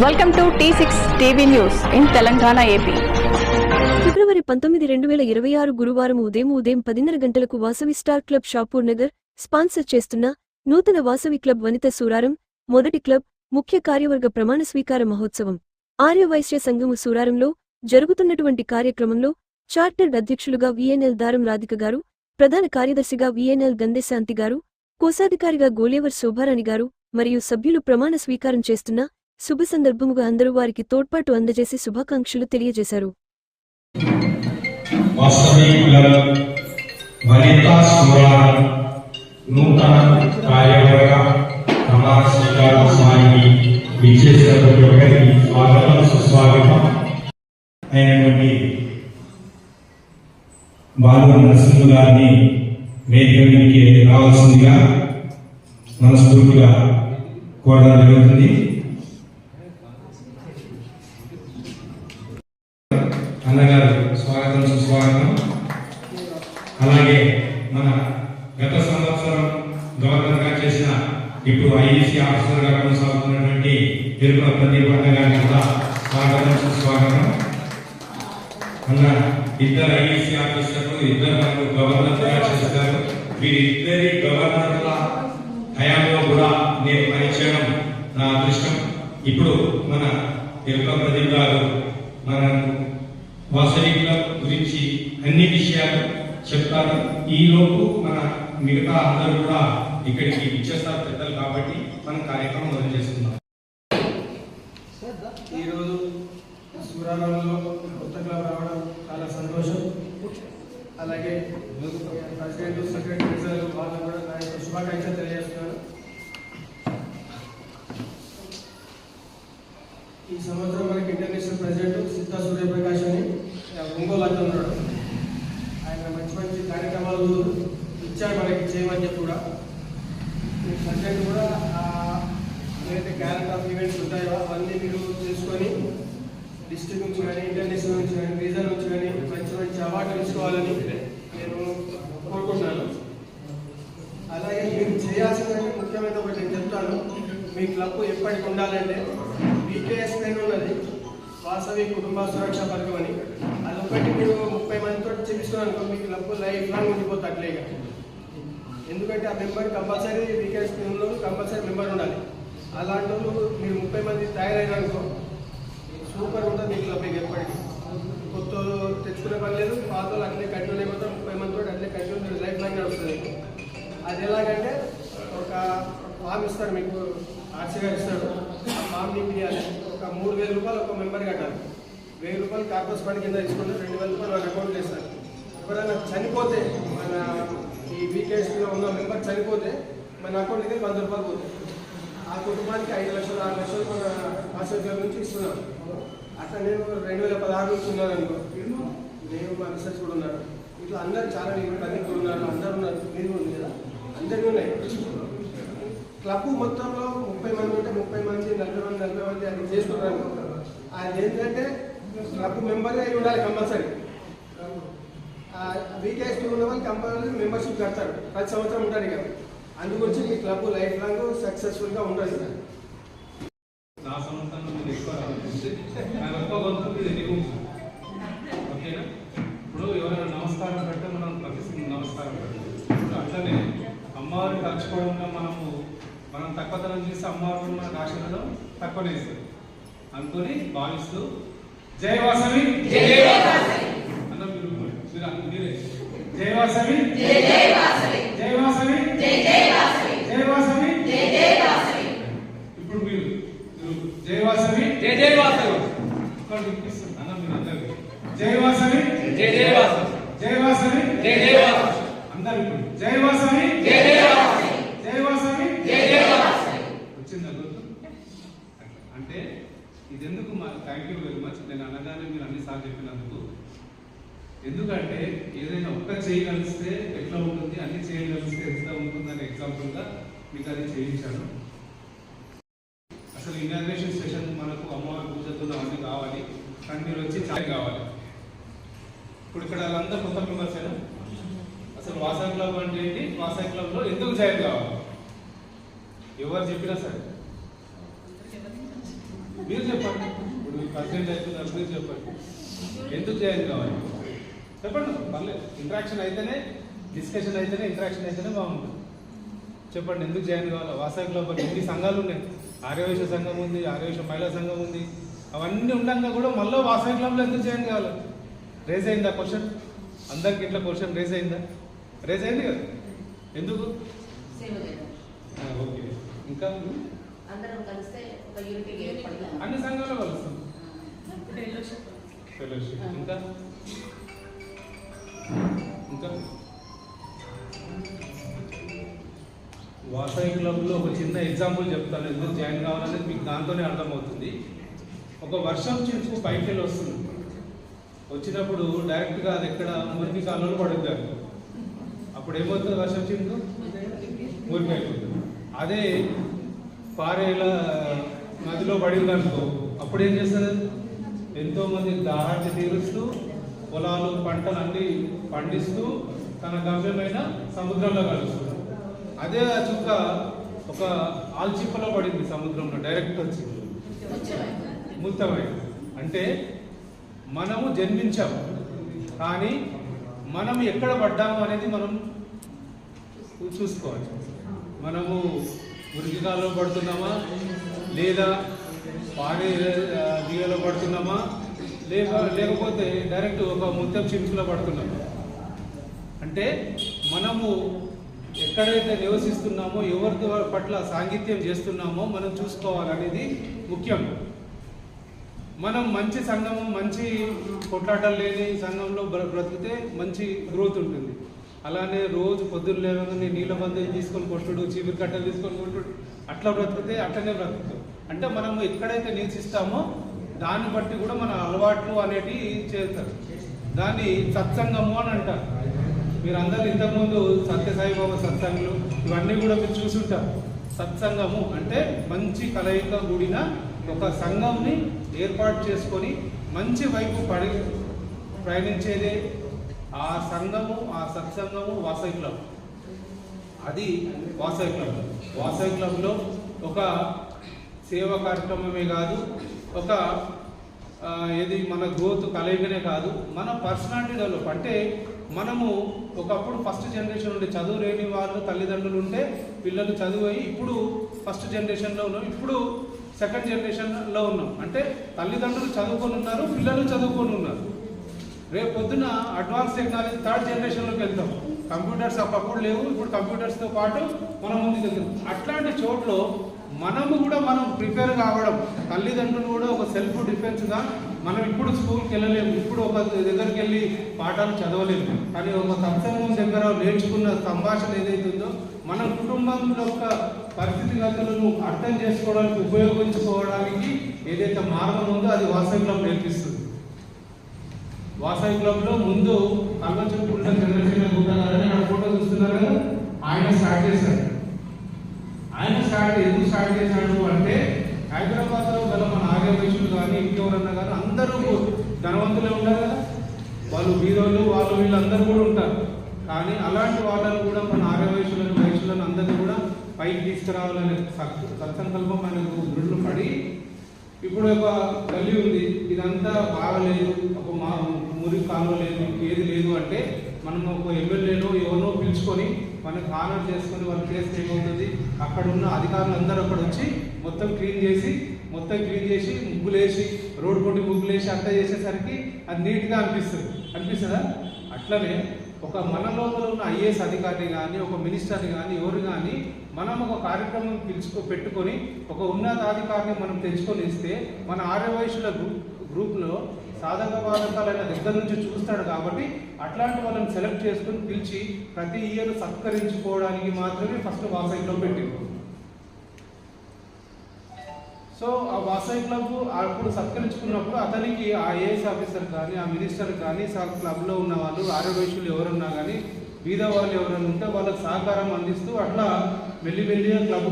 Welcome to T6 TV news in Telangana AP. ఫిబ్రవరి 19, 2026 గురువారం ఉదయం 10:30 గంటలకు Vasavi star club Shapur Nagar sponsor చేస్తున్న నూతన వాసవి క్లబ్ వనిత సూరారం మొదటి క్లబ్ ముఖ్య కార్యవర్గ ప్రమాణ స్వీకార మహోత్సవం ఆర్యవైశ్య సంఘము సూరారంలో జరుగుతున్నటువంటి కార్యక్రమంలో చార్టర్డ్ అధ్యక్షులుగా VNL దారం రాధిక గారు, ప్రధాన కార్యదర్శిగా VNL గంధేశాంతి గారు, కోశాధికారిగా గోలేవర్ శోభారాణి గారు మరియు సభ్యులు ప్రమాణ స్వీకారం చేస్తున్న శుభ సందర్భముగా అందరూ వారికి తోడ్పాటు అందజేసి శుభాకాంక్షలు తెలియజేశారు. వాసవి క్లబ్ వనితా సూరారం నూతన కార్యవర్గ ప్రమాణ స్వీకారోత్సవానికి విచ్చేసిన ప్రతి ఒక్కరికి స్వాగతం సుస్వాగతం. అయినటువంటి బాలు నరసింహ గారిని వేదిక మీదకి రావాల్సిందిగా మనస్ఫూర్తిగా కోరడం జరుగుతుంది. అన్నగారు స్వాగతం సుస్వాగతం. అలాగే మన గత సంవత్సరం గవర్నర్ గా చేసిన ఇప్పుడు IEC ఆఫీసర్ గా కొనసాగుతున్నటువంటి తిరుమల ప్రదీప్ అన్న గారికి కూడా స్వాగతం సుస్వాగతం. అన్న ఇద్దరు IEC ఆఫీసర్లు, ఇద్దరు మనకు గవర్నర్ గా చేస్తారు. వీరిద్దరి గవర్నర్ల హయాంలో కూడా నేను పనిచేయడం నా అదృష్టం. ఇప్పుడు మన తిరుమల ప్రదీప్ గారు మన వాసవి క్లబ్ గురించి అన్ని విషయాలు చెప్తారు. ఈలోపు మన మిగతా అందరూ కూడా ఇక్కడికి ఇచ్చేస్తారు పెద్దలు కాబట్టి మనం కార్యక్రమం మొదలు చేసుకుందాం. ఈరోజు సూరారంలో కొత్త క్లబ్ రావడం చాలా సంతోషం. అలాగే ప్రెసిడెంట్, సెక్రటరీ వాళ్ళకు కూడా నా యొక్క శుభాకాంక్షలు తెలియజేస్తున్నాను. ఈ సంవత్సరం మనకి ఇంటర్నేషనల్ ప్రెసిడెంట్ సిద్ధా సూర్యప్రకాష్ అని ఒంగోలు అతను ఉన్నాడు. ఆయన మంచి మంచి కార్యక్రమాలు ఇచ్చారు మనకి చేయమని చెప్పి కూడా. ప్రెసిడెంట్ కూడా ఏదైతే క్యాలెండర్ ఆఫ్ ఈవెంట్స్ ఉంటాయో అవన్నీ మీరు తెలుసుకొని డిస్ట్రిక్ట్ నుంచి కానీ, ఇంటర్నేషనల్ నుంచి కానీ, రీజన్ నుంచి కానీ మంచి మంచి అవార్డులు తీసుకోవాలని నేను కోరుకుంటున్నాను. అలాగే మీరు చేయాల్సిన ముఖ్యమైన ఒకటి నేను చెప్తాను. మీ క్లబ్ ఎప్పటికి ఉండాలంటే VKS పైన ఉన్నది వాసవి కుటుంబ సురక్ష పథకం అని. అదొకటి మీరు 30 మందితో చేపించుకున్నాను మీ క్లబ్ లైఫ్ లాంగ్ ఉండిపోతుంది అట్లేగా. ఎందుకంటే ఆ మెంబర్ కంపల్సరీ VKS పైన కంపల్సరీ మెంబర్ ఉండాలి. అలాంటి వాళ్ళు మీరు 30 మంది తయారైనారనుకో సూపర్ ఉంటుంది మీ క్లబ్. ఎప్పటికీ కొత్త తెచ్చుకునే పని లేదు, పాత వాళ్ళు అట్లే కంటిన్యూ అయిపోతారు. 30 మందితో అట్లే కంటిన్యూ లైఫ్ లాంగ్ నడుస్తుంది. అది ఎలాగంటే ఒక ఫామ్ ఇస్తారు మీకు, RC గారు ఇస్తాడు. ఆ ఫామ్ నింపియాలి. ఒక 3,000 రూపాయలు ఒక మెంబర్ కట్టాలి. 1,000 రూపాయలు కార్పొరేట్ ఫండ్ కింద తీసుకుంటారు. 2,000 రూపాయలు మన అకౌంట్ చేస్తారు. ఎవరైనా చనిపోతే మన ఈ VKSలో ఉన్న మెంబర్ చనిపోతే మన అకౌంట్కి 100 రూపాయలు పోతాయి. ఆ కుటుంబానికి 5 లక్షలు 6 లక్షలు మన హాస్పిటల్ నుంచి ఇస్తున్నాం. అట్లా నేను 2016 నుంచి ఉన్నాను అనుకో. నేను మా రీసెర్చ్ కూడా ఉన్నారు. ఇట్లా అందరూ చాలా అన్ని కూడా ఉన్నారు. అందరూ ఉన్నారు. మీరు ఉంది కదా, అందరికీ ఉన్నాయి. క్లబ్ మొత్తంలో 30 మంది ఉంటే 30 మంది 40 మంది అది చేసుకున్నారు. అది ఏంటంటే క్లబ్ మెంబర్గా అయి ఉండాలి కంపల్సరీ. VKS ఉన్న వాళ్ళు కంపల్సరీ మెంబర్షిప్ కడతారు. ప్రతి సంవత్సరం ఉంటారు కదా. అందుగురించి మీ క్లబ్ లైఫ్ లాంగ్ సక్సెస్ఫుల్గా ఉంటుంది. నా సంవత్సరం మీరు ఎక్కువ ఓకేనా? ఇప్పుడు ఎవరైనా నమస్కారం పెడితే మనం ప్రతి నమస్కారం పెట్టాలి. ఇప్పుడు అట్లనే అమ్మవారిని తలుచుకోవడంలో మనం తక్కువతనం చేస్తే అమ్మవారు మనకు ఆశీర్వాదం తక్కువనే ఇస్తుంది అనుకుని భావిస్తూ జై వాసవి అన్న మీరే జై వాసవి, జై వాసవి, జై వాసవి. ఇప్పుడు మీరు జై వాసవి, జై వాసవి అన్న మీరు అందరు జై వాసవి, జై వాసవి, జై వాసవి, జై వాసవి అందరు ఇప్పుడు జై వాసవి, జై వాసవి, జై వాసవి వచ్చిందా గుర్తు? అంటే ఇది ఎందుకు థ్యాంక్ యూ వెరీ మచ్. నేను అనగానే మీరు అన్నిసార్లు చెప్పినందుకు. ఎందుకంటే ఏదైనా ఒక్క చేయగలిస్తే ఎట్లా ఉంటుంది, అన్ని చేయగలిస్తే ఎట్లా ఉంటుందని ఎగ్జాంపుల్గా మీకు అది చేయించాను. అసలు ఇనాగ్రేషన్ సెషన్ మనకు అమ్మవారి పూజతో అన్నీ కావాలి, కానీ మీరు వచ్చి చాలా కావాలి. ఇప్పుడు ఇక్కడ వాళ్ళందరూ కొత్త మెంబర్స్ అయినా అసలు వాసవి క్లబ్ అంటే ఏంటి, వాసవి క్లబ్లో ఎందుకు జాయిన్ కావాలి ఎవరు చెప్పినా సరే మీరు చెప్పండి. ఇప్పుడు మీ ప్రెసిడెంట్ అవుతున్నారు, మీరు చెప్పండి ఎందుకు జాయిన్ కావాలి చెప్పండి. పర్లేదు, ఇంటరాక్షన్ అయితేనే, డిస్కషన్ అయితేనే, ఇంటరాక్షన్ అయితేనే బాగుంటుంది. చెప్పండి ఎందుకు జాయిన్ కావాలి. వాసవి క్లబ్ ఎన్ని సంఘాలు ఉన్నాయి. ఆర్యవైశ్య సంఘం ఉంది, ఆర్యవైశ్య మహిళా సంఘం ఉంది. అవన్నీ ఉండగా కూడా మళ్ళీ వాసవి క్లబ్లో ఎందుకు జాయిన్ కావాలి? రేజ్ అయిందా క్వశ్చన్? అందరికి ఇట్లా క్వశ్చన్ రేజ్ అయిందా? రేజ్ అయింది కదా. ఎందుకు? ఓకే. ఇంకా అందరం కలిస్తే ఒక యూనిటీ ఏర్పడతాం. అన్ని సంఘాలు కలుస్తాం. ఫెలోషిప్. ఇంకా ఇంకా వాసవి క్లబ్లో ఒక చిన్న ఎగ్జాంపుల్ చెప్తాను ఎందుకు జాయిన్ కావాలనేది మీకు దాంతోనే అర్థమవుతుంది. ఒక వర్షం చినుకు పైకి వెళ్ళి వస్తుంది. వచ్చినప్పుడు డైరెక్ట్గా అది ఎక్కడ మురికి కాలంలో పడుద్దారు. అప్పుడు ఏమవుతుంది? వర్షం చినుకు మురికి అయిపోతుంది. అదే పారేల నదిలో పడింది అనుకో, అప్పుడు ఏం చేస్తుంది? ఎంతోమంది దాహాన్ని తీరుస్తూ పొలాలు పంటలు అన్నీ పండిస్తూ తన గమ్యమైన సముద్రంలో కలుస్తుంది. అదే ఆ చుక్క ఒక ఆల్చిప్పలో పడింది సముద్రంలో, డైరెక్ట్ వచ్చి ముక్తమైంది. అంటే మనము జన్మించాము, కానీ మనం ఎక్కడ పడ్డాము అనేది మనం చూసుకోవాలి. మనము మురికికాల్లో పడుతున్నామా, లేదా పారే దిగలో పడుతున్నామా, లేకపోతే డైరెక్ట్ ఒక ముత్యం చినుకులో పడుతున్నామా. అంటే మనము ఎక్కడైతే నివసిస్తున్నామో, ఎవరి పట్ల సాంగిత్యం చేస్తున్నామో మనం చూసుకోవాలనేది ముఖ్యం. మనం మంచి సంఘం, మంచి కొట్లాటలు లేని సంఘంలో బ్రతికితే మంచి గ్రోత్ ఉంటుంది. అలానే రోజు పొద్దున్న లేవగానే నీళ్ళ బంధం తీసుకొని కొట్టుడు, చీపిరి కట్టలు తీసుకొని కొట్టుడు, అట్లా బ్రతికితే అట్లనే బ్రతుకుతాం. అంటే మనము ఎక్కడైతే నివసిస్తామో దాన్ని బట్టి కూడా మన అలవాట్లు అనేటివి చేస్తారు. దాన్ని సత్సంగము అని అంటారు. మీరు అందరూ ఇంతకుముందు సత్యసాయిబాబా సత్సంగులు ఇవన్నీ కూడా మీరు చూసుంటారు. సత్సంగము అంటే మంచి కలయిక కూడిన ఒక సంఘంని ఏర్పాటు చేసుకొని మంచి వైపు ప్రయాణించేదే ఆ సంఘము, ఆ సత్సంగము వాసవి క్లబ్. అది వాసవి క్లబ్. వాసవి క్లబ్లో ఒక సేవా కార్యక్రమమే కాదు, ఒక ఏది మన గ్రోత్ కలయికనే కాదు, మన పర్సనాలిటీ డెవలప్. అంటే మనము ఒకప్పుడు ఫస్ట్ జనరేషన్ ఉండే చదువు లేని వాళ్ళు తల్లిదండ్రులు ఉంటే పిల్లలు చదువు ఇప్పుడు ఫస్ట్ జనరేషన్లో ఉన్నాం, ఇప్పుడు సెకండ్ జనరేషన్లో ఉన్నాం. అంటే తల్లిదండ్రులు చదువుకొని ఉన్నారు, పిల్లలు చదువుకొని ఉన్నారు. రేపు పొద్దున అడ్వాన్స్ టెక్నాలజీ థర్డ్ జనరేషన్లోకి వెళ్తాం. కంప్యూటర్స్ అప్పుడు లేవు, ఇప్పుడు కంప్యూటర్స్తో పాటు మనం ముందుకు వెళ్తాం. అట్లాంటి చోట్ల మనము కూడా మనం ప్రిపేర్ కావడం, తల్లిదండ్రులు కూడా ఒక సెల్ఫ్ డిఫెన్స్గా మనం ఇప్పుడు స్కూల్కి వెళ్ళలేము, ఇప్పుడు ఒక దగ్గరికి వెళ్ళి పాఠాలు చదవలేము. కానీ ఒక సత్సంగం దగ్గర నేర్చుకున్న సంభాషణ ఏదైతుందో మన కుటుంబంలో యొక్క పరిస్థితిగతులను అర్థం చేసుకోవడానికి, ఉపయోగించుకోవడానికి ఏదైతే మార్గం ఉందో అది వాసవి క్లబ్ నేర్పిస్తుంది. వాసవి క్లబ్లో ముందు కల్వచూపుల చంద్రశేఖర్ గుప్తా గారని ఆ ఫోటో చూస్తున్నారు కదా, ఆయన స్టార్ట్ చేశాడు. ఆయన ఎందుకు స్టార్ట్ చేశాడు అంటే హైదరాబాద్లో గల మన ఆర్యవైశ్యులు కానీ ఇంకెవరన్నా కానీ అందరూ ధనవంతులే ఉంటారు కదా, వాళ్ళు బీదోళ్ళు, వాళ్ళు వీళ్ళందరూ కూడా ఉంటారు. కానీ అలాంటి వాళ్ళని కూడా మన ఆర్యవైశ్యులను, వైశ్యులను అందరినీ కూడా పైకి తీసుకురావాలనే సత్సంకల్పం మనకు దృఢలు పడి ఇప్పుడు ఒక గల్లీ ఉంది, ఇదంతా బాగలేదు, ఒక మురికి కాలువ లేదు, ఏది లేదు అంటే మనం ఒక ఎమ్మెల్యేలో ఎవరినో పిలుచుకొని మనకు ఆనర్ చేసుకొని వాళ్ళు చేస్తే ఏమవుతుంది, అక్కడ ఉన్న అధికారులు అందరూ అక్కడ వచ్చి మొత్తం క్లీన్ చేసి ముగ్గులేసి రోడ్డు కొట్టి ముగ్గులేసి అంతా చేసేసరికి అది నీట్గా అనిపిస్తుందా? అట్లనే ఒక మన లోపల ఉన్న ఐఏఎస్ అధికారిని కానీ, ఒక మినిస్టర్ని కానీ, ఎవరు కానీ మనం ఒక కార్యక్రమం పెట్టుకొని ఒక ఉన్నతాధికారిని మనం తెచ్చుకొని ఇస్తే మన ఆర్యవైశ్యుల గ్రూప్లో సాధక బాధకాలైన దగ్గర నుంచి చూస్తాడు. కాబట్టి అట్లాంటి వాళ్ళని సెలెక్ట్ చేసుకుని పిలిచి ప్రతి ఇయర్ సత్కరించుకోవడానికి మాత్రమే ఫస్ట్ వాసవి క్లబ్ పెట్టింది. సో ఆ వాసవి క్లబ్ అప్పుడు సత్కరించుకున్నప్పుడు అతనికి ఆ ఐఏఎస్ ఆఫీసర్ కానీ, ఆ మినిస్టర్ కానీ, క్లబ్లో ఉన్న వాళ్ళు ఆర్యవైశ్యులు ఎవరున్నా కానీ, బీద వాళ్ళు ఎవరైనా ఉంటే వాళ్ళకి సహకారం అందిస్తూ అట్లా మెల్లిమెల్లిగా క్లబ్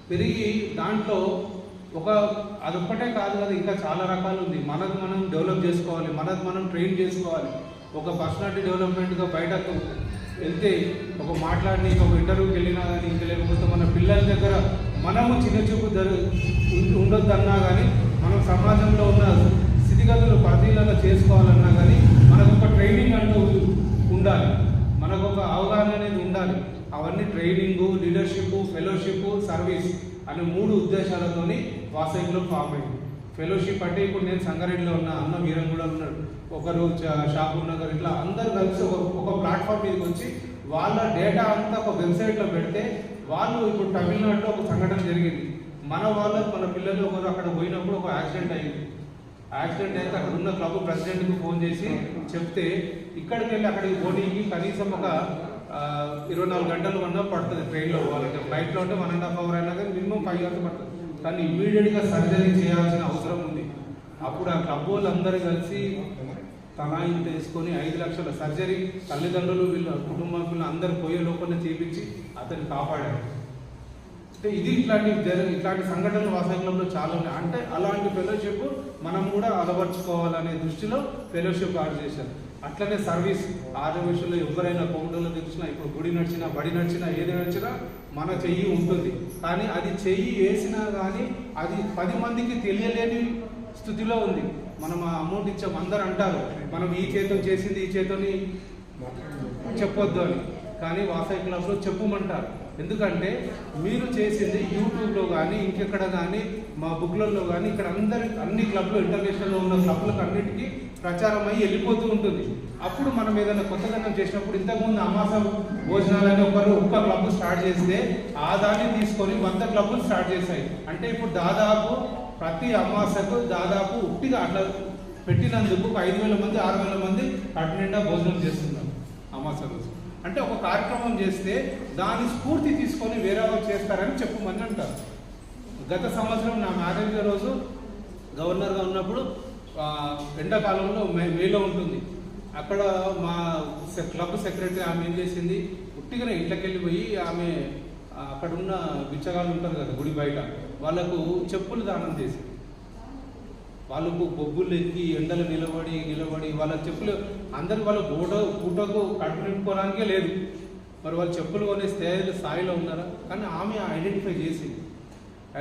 పెరిగి దాంట్లో అదొక్కటే కాదు కదా, ఇంకా చాలా రకాలు ఉంది. మనకు మనం డెవలప్ చేసుకోవాలి, మనకు మనం ట్రైన్ చేసుకోవాలి. ఒక పర్సనాలిటీ డెవలప్మెంట్గా బయటకు వెళ్తే ఒక మాట్లాడి ఒక ఇంటర్వ్యూకి వెళ్ళినా కానీ, ఇంకా లేకపోతే మన పిల్లల దగ్గర మనము చిన్న చూపు ఉండొద్దన్నా కానీ మనం సమాజంలో ఉన్న స్థితిగతులు పరిశీలన చేసుకోవాలన్నా కానీ మనకు ఒక ట్రైనింగ్ అంటూ ఉండాలి, మనకు ఒక అవగాహన అనేది ఉండాలి. అవన్నీ ట్రైనింగు, లీడర్షిప్, ఫెలోషిప్, సర్వీస్ అనే 3 ఉద్దేశాలతోని వాసవి క్లబ్ ఫామ్ అయింది. ఫెలోషిప్ అంటే ఇప్పుడు నేను సంగారెడ్డిలో ఉన్న అన్న వీరం కూడా ఉన్నాడు, ఒకరు షాపూర్ నగర్, ఇట్లా అందరు కలిసి ఒక ప్లాట్ఫామ్ మీదకి వచ్చి వాళ్ళ డేటా అంతా ఒక వెబ్సైట్లో పెడితే వాళ్ళు ఇప్పుడు తమిళనాడులో ఒక సంఘటన జరిగింది. మన పిల్లలు ఒకరు అక్కడ పోయినప్పుడు ఒక యాక్సిడెంట్ అయింది. యాక్సిడెంట్ అయితే అక్కడ ఉన్న క్లబ్ ప్రెసిడెంట్కి ఫోన్ చేసి చెప్తే ఇక్కడికి వెళ్ళి అక్కడికి పోనీకి కనీసం ఒక 24 గంటలు అన్నా పడుతుంది ట్రైన్లో పోవాలంటే. ఫ్లైట్లో అంటే 1.5 hours అయినా కానీ మినిమం 5 hours పడుతుంది. కానీ ఇమ్మీడియట్గా సర్జరీ చేయాల్సిన అవసరం ఉంది. అప్పుడు ఆ క్లబ్ వాళ్ళందరూ కలిసి తలాయింత వేసుకొని 5 లక్షల సర్జరీ తల్లిదండ్రులు వీళ్ళ కుటుంబాలు అందరూ పోయే లోపలనే చేపించి అతన్ని కాపాడారు. అంటే ఇది ఇట్లాంటి సంఘటనలు వాసవి క్లబ్లో చాలా ఉన్నాయి. అంటే అలాంటి ఫెలోషిప్ మనం కూడా అలవర్చుకోవాలనే దృష్టిలో ఫెలోషిప్ ఆర్డర్ చేశారు. అట్లనే సర్వీస్ ఆర్డర్ విషయంలో ఎవరైనా కోమటంలో తెలిసినా, ఇప్పుడు గుడి నడిచినా, బడి నడిచినా, ఏది నడిచినా మన చెయ్యి ఉంటుంది. కానీ అది చెయ్యి వేసినా కానీ అది 10 మందికి తెలియలేని స్థితిలో ఉంది. మనం ఆ అమౌంట్ ఇచ్చాం, అందరు అంటారు మనం ఈ చేతం చేసింది ఈ చేతని చెప్పొద్దు అని. కానీ వాసవి క్లబ్లో చెప్పమంటారు. ఎందుకంటే మీరు చేసింది యూట్యూబ్లో కానీ ఇంకెక్కడ కానీ మా బుక్లలో కానీ ఇక్కడ అన్ని క్లబ్లు ఇంటర్నేషనల్లో ఉన్న క్లబ్లకు అన్నిటికీ ప్రచారం అయ్యి వెళ్ళిపోతూ ఉంటుంది. అప్పుడు మనం ఏదైనా కొత్తదనం చేసినప్పుడు ఇంతకుముందు అమాస భోజనాలని ఒక్క క్లబ్ స్టార్ట్ చేస్తే ఆ దాన్ని తీసుకొని 100 క్లబ్లు స్టార్ట్ చేశాయి. అంటే ఇప్పుడు దాదాపు ప్రతి అమాసకు దాదాపు ఉట్టిగా అట్లా పెట్టినందుకు 5,000 మంది 6,000 మంది కడుపు నిండా భోజనం చేస్తున్నారు అమాస రోజు. అంటే ఒక కార్యక్రమం చేస్తే దాని స్ఫూర్తి తీసుకొని వేరే వాళ్ళు చేస్తారని చెప్పమని అంటారు. గత సంవత్సరం నా మ్యారేజ్ రోజు గవర్నర్గా ఉన్నప్పుడు ఎండాకాలంలో మేలో ఉంటుంది. అక్కడ మా క్లబ్ సెక్రటరీ ఆమె ఏం చేసింది, ఉట్టిగానే ఇంట్లోకి వెళ్ళిపోయి ఆమె అక్కడున్న బిచ్చగాళ్ళు ఉంటారు కదా గుడి బయట, వాళ్ళకు చెప్పులు దానం చేసింది. వాళ్ళకు బొగ్గులు ఎక్కి ఎండలు నిలబడి వాళ్ళ చెప్పులు అందరు వాళ్ళ పూటకు కడుపు నింపుకోవడానికే లేదు. మరి వాళ్ళు చెప్పులు కొనే స్థాయిలో ఉన్నారా? కానీ ఆమె ఐడెంటిఫై చేసింది.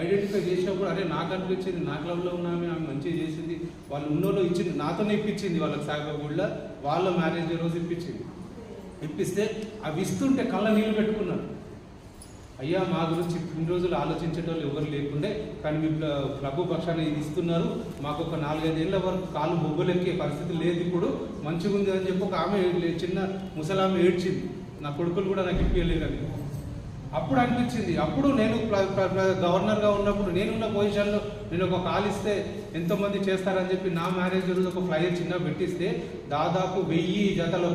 ఐడెంటిఫై చేసినప్పుడు అరే నాకు అనిపించింది, నా క్లబ్లో ఉన్న ఆమె మంచిగా చేసింది, వాళ్ళు ఉన్నోళ్ళు ఇచ్చింది, నాతోనే ఇప్పించింది. వాళ్ళకి సాయిబాబా గుడిలో వాళ్ళ మ్యారేజ్ రోజు ఇప్పిస్తే అవి ఇస్తుంటే కళ్ళ నీళ్ళు పెట్టుకున్నారు. అయ్యా మా గురించి ఇన్ని రోజులు ఆలోచించేటోళ్ళు ఎవరు లేకుండే, కానీ మీ క్లబ్ పక్షాన్ని ఇది ఇస్తున్నారు, మాకు ఒక 4-5 ఏళ్ళ వరకు కాళ్ళు బొబ్బలెక్కే పరిస్థితి లేదు, ఇప్పుడు మంచిగా ఉంది అని చెప్పి ఒక ఆమె చిన్న ముసలామె ఏడ్చింది. నా కొడుకులు కూడా నాకు ఇప్పించలేదని అప్పుడు అనిపించింది. అప్పుడు నేను గవర్నర్గా ఉన్నప్పుడు నేనున్న పొజిషన్లో నేను ఒక కాల్ ఇస్తే ఎంతోమంది చేస్తారని చెప్పి నా మ్యారేజ్ రోజు ఒక ఫ్లైయర్ చిన్న పెట్టిస్తే దాదాపు 1000 జతల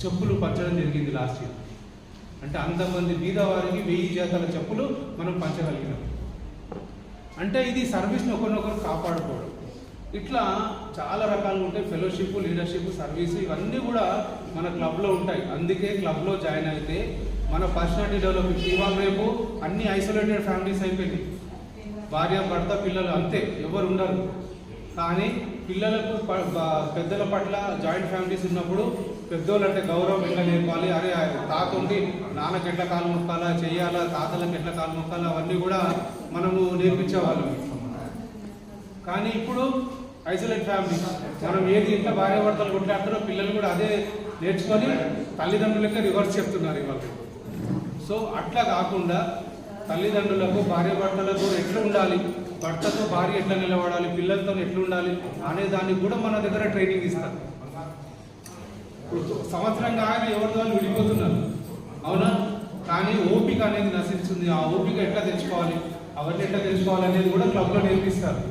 చెప్పులు పంచడం జరిగింది లాస్ట్ ఇయర్. అంటే అంతమంది బీదవారికి 1000 జతల చెప్పులు మనం పంచగలిగినాం. అంటే ఇది సర్వీస్ని ఒకరినొకరు కాపాడుకోవడం. ఇట్లా చాలా రకాలు ఉంటాయి. ఫెలోషిప్, లీడర్షిప్, సర్వీస్ ఇవన్నీ కూడా మన క్లబ్లో ఉంటాయి. అందుకే క్లబ్లో జాయిన్ అయితే మన పర్సనాలిటీ డెవలప్మెంట్. ఇవాళ రేపు అన్ని ఐసోలేటెడ్ ఫ్యామిలీస్ అయిపోయింది, భార్య భర్త పిల్లలు అంతే, ఎవరు ఉండరు. కానీ పిల్లలకు పెద్దల పట్ల జాయింట్ ఫ్యామిలీస్ ఉన్నప్పుడు పెద్దోళ్ళు అంటే గౌరవం ఎట్లా నేర్పాలి, అరే తాత ఉండి నాన్నకి ఎట్లా కాలు మొక్కాలా చేయాలా, తాతలకు ఎట్లా కాలు మొక్కాలా అవన్నీ కూడా మనము నేర్పించేవాళ్ళం. కానీ ఇప్పుడు ఐసోలేట్ ఫ్యామిలీ, మనం ఏది ఇంట్లో భార్య భర్తలు కొట్లాడుతారో పిల్లలు కూడా అదే నేర్చుకొని తల్లిదండ్రులకే రివర్స్ చెప్తున్నారు ఇవాళ. సో అట్లా కాకుండా తల్లిదండ్రులకు భార్య భర్తలకు ఎట్లా ఉండాలి, భర్తతో భార్య ఎట్లా నిలబడాలి, పిల్లలతో ఎట్లా ఉండాలి అనే దానికి కూడా మన దగ్గర ట్రైనింగ్ ఇస్తారు. ఇప్పుడు సంవత్సరం కాగానే ఎవరితో వాళ్ళు విడిపోతున్నారు, అవునా? కానీ ఓపిక అనేది నశిస్తుంది. ఆ ఓపిక ఎట్లా తెచ్చుకోవాలి, అవన్నీ ఎట్లా తెచ్చుకోవాలి అనేది కూడా క్లబ్లో నేర్పిస్తారు.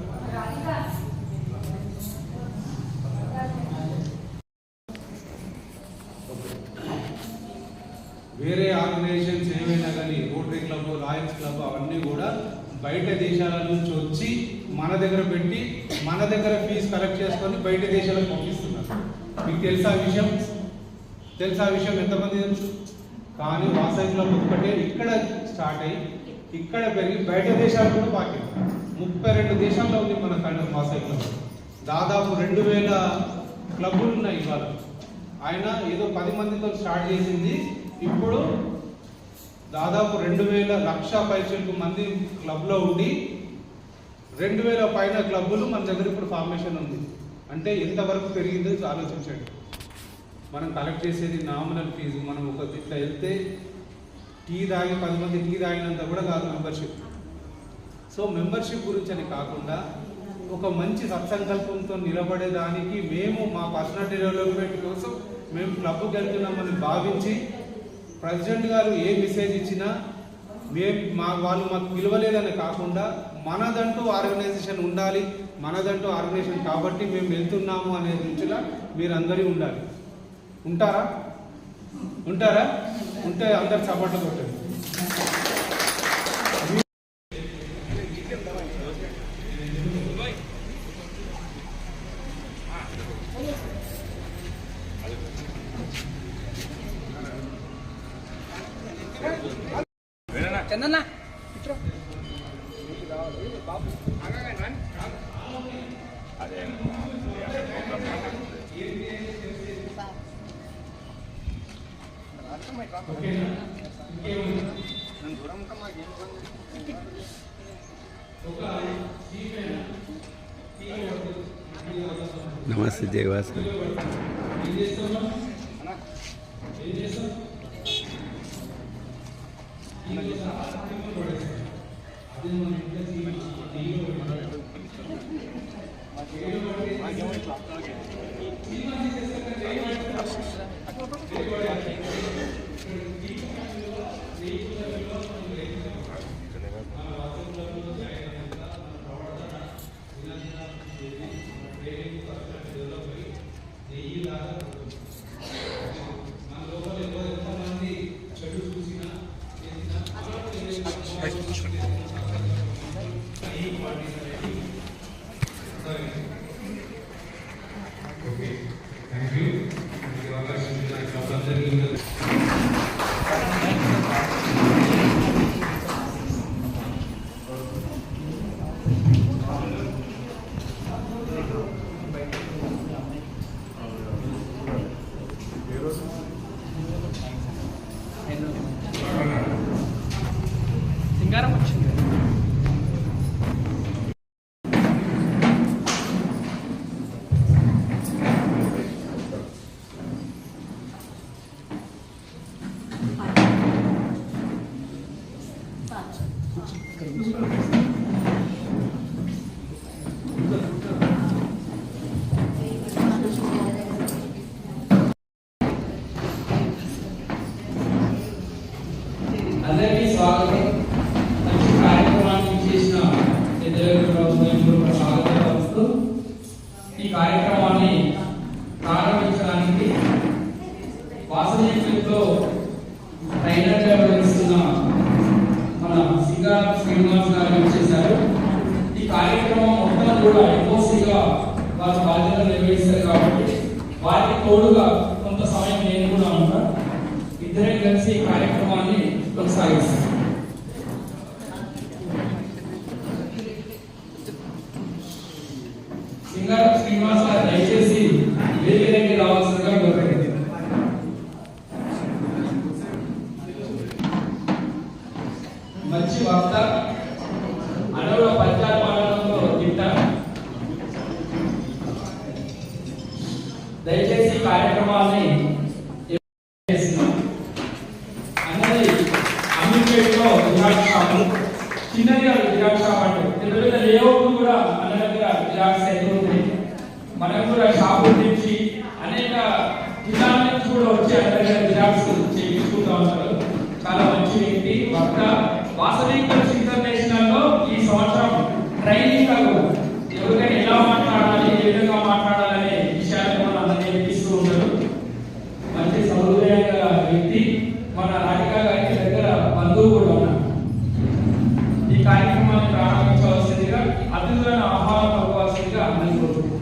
వేరే ఆర్గనైజేషన్స్ ఏమైనా కానీ రోటరీ క్లబ్, రాయల్స్ క్లబ్ అవన్నీ కూడా బయట దేశాల నుంచి వచ్చి మన దగ్గర పెట్టి మన దగ్గర ఫీజు కలెక్ట్ చేసుకొని బయట దేశాలకు పంపిస్తున్నారు. మీకు తెలుసా విషయం ఎంతమంది తెలుసు? కానీ వాసవి క్లబ్ ఒక్కటే ఇక్కడ స్టార్ట్ అయ్యి ఇక్కడ పెరిగి బయట దేశాలు కూడా పాకింది. 32 దేశాల్లో ఉంది మన వాసవి క్లబ్. దాదాపు 2000 క్లబ్బులు ఉన్నాయి ఇవాళ. ఆయన ఏదో 10 మందితో స్టార్ట్ చేసింది, ఇప్పుడు దాదాపు 2000 లక్ష పైచలకు మంది క్లబ్లో ఉండి 2000 పైన క్లబ్బులు మన దగ్గర ఇప్పుడు ఫార్మేషన్ ఉంది. అంటే ఎంతవరకు పెరిగిందో ఆలోచించండి. మనం కలెక్ట్ చేసేది నామినల్ ఫీజు. మనం ఒక ఇట్లా వెళ్తే టీ తాగి 10 మంది టీ తాగినంత కూడా కాదు మెంబర్షిప్. సో మెంబర్షిప్ గురించి అని కాకుండా ఒక మంచి సత్సంకల్పంతో నిలబడేదానికి మేము మా పర్సనాలిటీ డెవలప్మెంట్ కోసం మేము క్లబ్కి వెళ్తున్నామని భావించి ప్రెసిడెంట్ గారు ఏ మెసేజ్ ఇచ్చినా వాళ్ళు మాకు పిలవలేదని కాకుండా మనదంటూ ఆర్గనైజేషన్ ఉండాలి, మనదంటూ ఆర్గనైజేషన్ కాబట్టి మేము వెళ్తున్నాము అనే రుచిలా మీరందరూ ఉండాలి. ఉంటారా? ఉంటే అందరు సపోర్ట్ కొట్టండి. చందన్న నమస్తే జయవాస. సింగారం వచ్చింది. అందరికీ స్వాగతం. మంచి కార్యక్రమాన్ని చేసిన పెద్దలకు స్వాగతం వస్తూ ఈ కార్యక్రమాన్ని ప్రారంభించడానికి వాసనీయంలో ట్రైనర్గా వ్యవహరిస్తున్న మన సింగారం శ్రీనివాస్ గారు వచ్చేసారు. ఈ కార్యక్రమం మొత్తం కూడా ఎన్ఓసిగా వారు బాధ్యతలు నిర్వహిస్తారు కాబట్టి వారికి తోడుగా కొంత సమయం నేను కూడా ఉంటాను. ఇద్దరే కలిసి ఈ కార్యక్రమాన్ని కొనసాగిస్తాం. సింగారం శ్రీనివాస్ గారు దయచేసి వేదికకి రావాల్సిందిగా కోరుకుంటున్నాను. మంచి వక్త, అడవుల పద్యాల పాలనలో తిట్ట. దయచేసి కార్యక్రమాన్ని చిన్నదిగా జిరాక్స్ షాప్ అంటే పెద్ద పెద్ద లేఅవుట్ కూడా మన దగ్గర జిరాక్స్ అయితే ఉంది. మనం కూడా షాపు నుంచి అనేక జిల్లాల నుంచి కూడా వచ్చి మన దగ్గర జిరాక్స్ చేయించుకుంటూ ఉంటారు. చాలా మంచి వ్యక్తి, వక్త. వాసవి ఇంటర్నేషనల్ లో ఈ సంవత్సరం ట్రైనింగ్ ఎవరికైనా ఎలా మాట్లాడాలి, ఏ విధంగా మాట్లాడాలనే విషయాలు కూడా అందరినీ నేర్పిస్తూ ఉంటారు. మంచి సౌహృదయంగా వ్యక్తి. మన రాధిక గారి దగ్గర బంధువు కూడా ఉన్నారు. ఈ కార్యక్రమాన్ని ప్రారంభించవలసిందిగా, అతిథులను ఆహ్వానం పలకవలసిందిగా అందరినీ కోరుతున్నాను.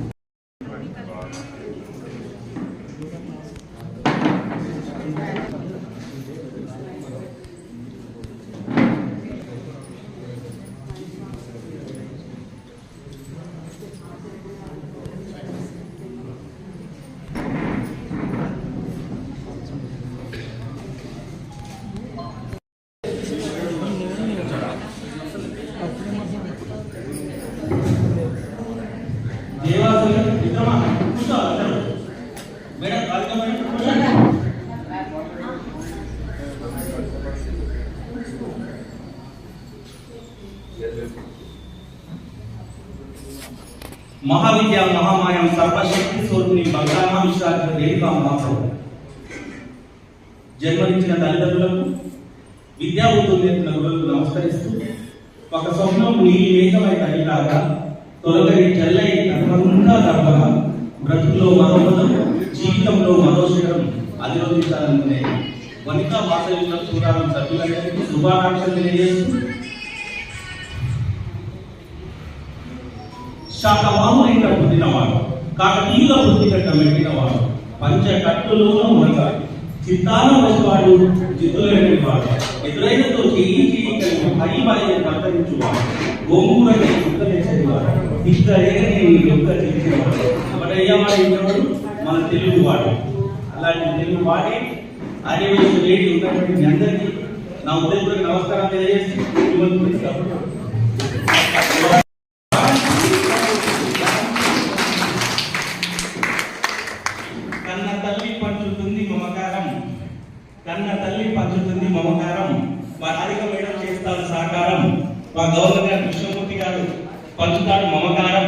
కూర్చోమ్మా, కూర్చో అందరూ. మేడం రాధిక మేడం కూర్చోండి. మహావిద్య మహామాయం సర్వశక్తి స్వరూపిణి బంగారా విశ్రాంతి రేణుకా మహాప్రభు జన్మనిచ్చిన తల్లిదండ్రులకు విద్యాబుద్ధులు నేర్పిన గురువులకు నమస్కరిస్తూ ఒక స్వప్నం నీలి మేఘమై తల్లిలాగా తొలగని చెల్లై కర్మంగా తప్పగా బ్రతుకులో మరోపదం జీవితంలో మరో శిఖరం అధిరోధించాలనుకునే వనితా వాసవిక సూరారం సభ్యులందరికీ శుభాకాంక్షలు తెలియజేస్తూ శాతవాహులైన పుట్టినవాడు కాకతీయుల బుద్ధిగట్ట మెట్టినవాడు పంచకట్టులోనూ ఉండగా చిత్తాన వశవాడు జిద్దులైన వాడు ఎదురైనతో చెయ్యి కలిగి పై బాయి ప్రకటించువాడు గోమూరని గుర్తనేసేవాడు ఇద్దరేగని యొక్క చేసేవాడు అయ్యవాడు మన తెలుగువాడు. అలాంటి తెలుగు వాడే ఆర్యవేశ లేడీ ఉన్నటువంటి మీ అందరికీ నా ఉదయపూర్వక నమస్కారం తెలియజేసి కన్న తల్లి పంచుతుంది మమకారం, కన్న తల్లి పంచుతుంది మమకారం, మా రాధిక మేడం చేస్తారు సహకారం, మా గవర్నర్ గారు కృష్ణమూర్తి గారు పంచుతాడు మమకారం,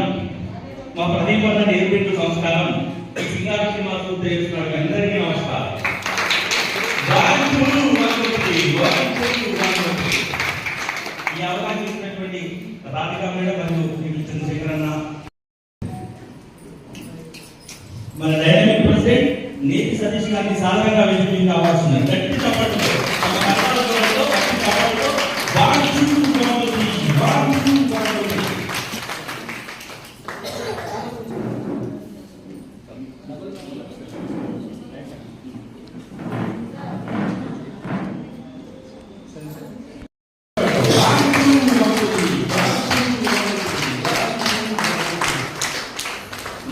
మా ప్రదీప్ అన్న నేర్పించు సంస్కారం, సింగార శ్రీనివాసు ఉద్దేశిస్తున్నాడు. అందరికీ నమస్కారం. ఈ అవకాశం ఇచ్చినటువంటి రాధిక మేడం మరియు చంద్రశేఖర్ అన్న, మన డైనమిక్ ప్రెసిడెంట్ నేతి సతీష్ గారిని సాధారణంగా వెళ్తుంది కావాల్సింది గట్టి చప్పట్లు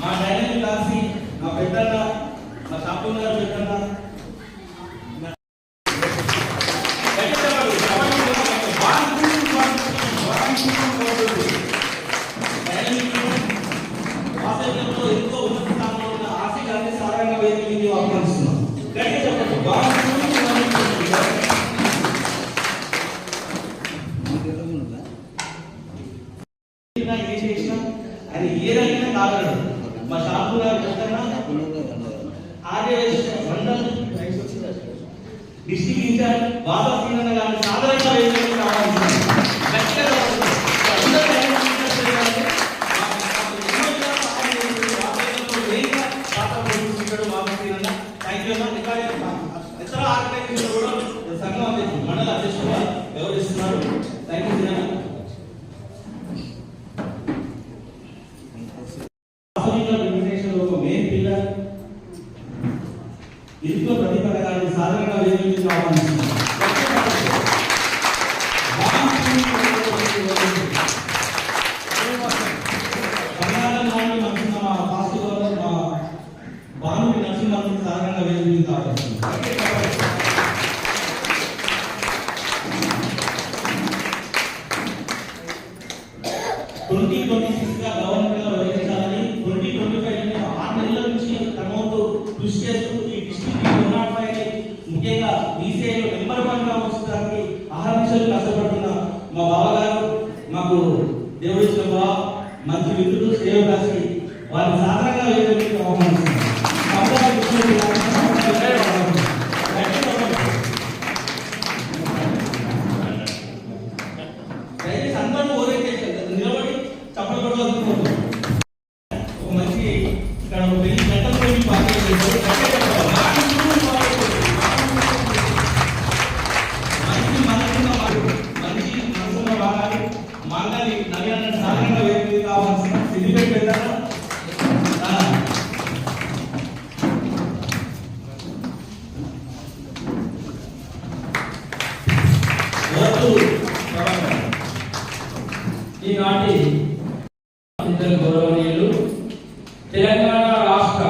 మా డైనమిక్ క్లాసి మా పెద్దన్న మా షాపింగ్ గారు పెద్దన్న ఎంతో ఉన్నత స్థానంలో ఉన్న ఆశ గారిని సాధారణ వేదికకి ఆహ్వానిస్తున్నాం. గట్టిగా చెప్పండి. ఏ చేసినా ఆయన ఏదైనా కాగలడు. మా షాపు గారు పెద్దన్న ఆర్యవేశ మండల్ డిస్ట్రిక్ట్ ఇన్ఛార్జ్ వాసవీనన్న గారిని సాధారణంగా వేదికకి ఆహ్వానిస్తున్నాం. గట్టిగా సంఘం అధ్యక్షుడు మండల అధ్యక్షుడుగా వ్యవహరిస్తున్నారు. Thank you. మెయిన్ పిల్లర్ ఇంట్లో ప్రతిపదకాన్ని సాధారణంగా వేదికకి ఆహ్వానిస్తున్నారు. భానుడి నరసింహాన్ని సాధారణంగా వేదికకి ఆహ్వానిస్తున్నారు. 2026 గా గవర్నమెంట్ లో వివరించాలని 2025 6 నెలల నుంచి క్రమంతో కృషి చేస్తూ ఈ డిస్ట్రిక్ట్ 105 ముఖ్యంగా బీసీఐలో నెంబర్ 1 గా వచ్చడానికి అహర్నిశలు కష్టపడుతున్న మా బావగారు మాకు దేవుడిచ్చిన బావ మంచి మిత్రుడు శ్రేయోదాసి వారిని సాధారణంగా వేదికకి ఆహ్వానిస్తున్నారు. దయచేసి అందరూ ఓరియంటేషన్ నిలబడి చప్పలు కొట్టవలసింది. ఒక మంచి ఇక్కడ ఒక పెళ్లి గంటలు పోయి మంచి మనసున్న వాడాలి మంగళి నవ్యాన్ని సాధారణంగా వేదిక కావాల్సిన సిద్ధిపేట పెద్దారా ఈనాటి ఇద్దరు గౌరవనీయులు తెలంగాణ రాష్ట్ర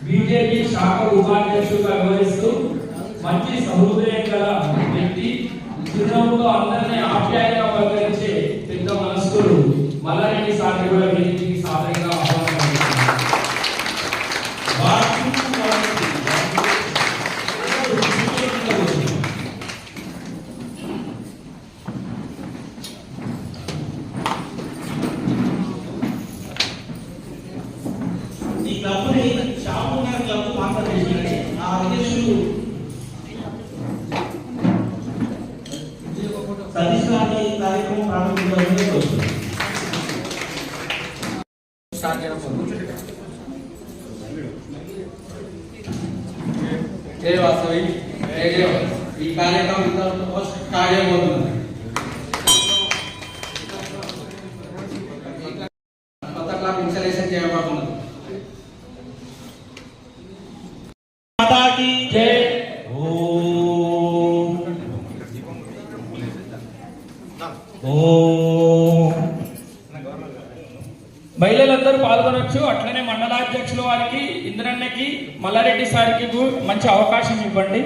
బీజేపీ శాఖ ఉపాధ్యక్షులుగా వ్యవహరిస్తూ మంచి సహృదయం గల వ్యక్తి, చిరునవ్వుతో అందరినీ ఆప్యాయంగా పలకరించే పెద్ద మనస్కులు మల్లారెడ్డి సార్ కూడా వేదికకి సాధారణంగా ఆహ్వానిస్తున్నారు. సతీష్ గారి కార్యక్రమం ప్రారంభించడానికి కోరుతున్నాను. జై వాసవి జై జై ఈ కార్యక్రమం ఇంతవరకు స్టార్ట్ అయిపోతుంది. కొత్త క్లాస్ ఇన్స్టాలేషన్ చేయబడుతున్నది. మాతాకి జై. ఓం ఓం మహిళలందరూ పాల్గొనొచ్చు. అట్లనే మండలాధ్యక్షుల వారికి, ఇంద్రన్నకి, మల్లారెడ్డి సార్కి మంచి అవకాశం ఇవ్వండి.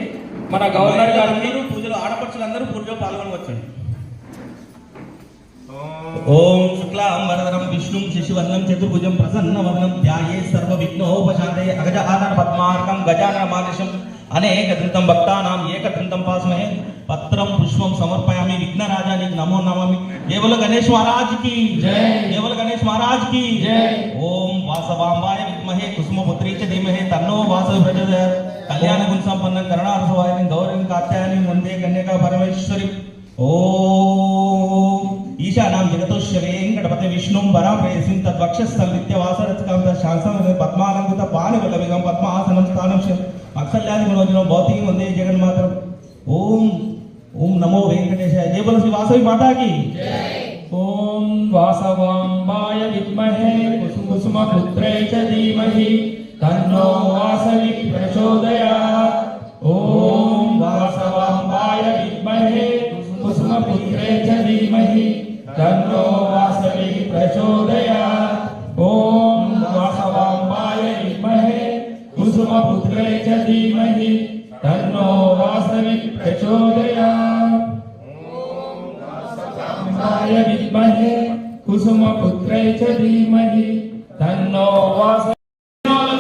మన గవర్నర్ గారికి పూజలు ఆడపడుచులందరూ పూజలో పాల్గొనవచ్చండి. ఓం శుక్లాం వరదరం విష్ణుం శశివర్ణం చతుర్భుజం ప్రసన్నవదనం ధ్యాయే సర్వ విఘ్నోపశాంతయే అగజానన పద్మార్కం గజానన మానుషం అనేకదంతం భక్తానాం ఏకదంతం పాస్మహే పత్రం పుష్పం సమర్పయామి విఘ్నరాజానికి నమో నమామి. కేవల గణేష్ మహారాజ్ కి జై. కేవల గణేష్ మహారాజ్ కి జై. ఓం వాసవాంబాయ విద్మహే కుసుమపుత్రీ చ ధీమహి తన్నో వాసవి ప్రచోదయాత్. కళ్యాణ గుణ సంపన్న కరుణారసవాహిని గౌరీం కాత్యాయని వందే కన్యకా పరమేశ్వరి. ఓం ఈశానాం జగతోశ్వరే గణపతి విష్ణుం వరాప్రేయసిం తద్వక్షస్థం నిత్యవాసరచకాం శాంసం పద్మాలంకృత పాణివల్లవిగం పద్మాసనం స్థానం అక్షల్యాది మనోజనం భౌతికం వందే జగన్మాతరం. ఓం ఓం నమో వెంకటేశాయ. జై బోలో శ్రీ వాసవి మాతాకి. ఓం వాసవాంబాయ విద్మహే కుసుమపుత్రే చ ధీమహి తన్నో వాసవి ప్రచోదయాత్. ఓం వాసవాంబాయ విద్మహే కుసుమపుత్రే చ ధీమహి తన్నో వాసవి ప్రచోదయాత్. ఓం వాసవాంబాయ విద్మహే కుసుమపుత్రే చ ధీమహి తన్నో వాసవి ప్రచోదయాత్. వాసవాంబాయ విద్మహే కుసుమపుత్రే చ ధీమహి తన్నో వాసవి.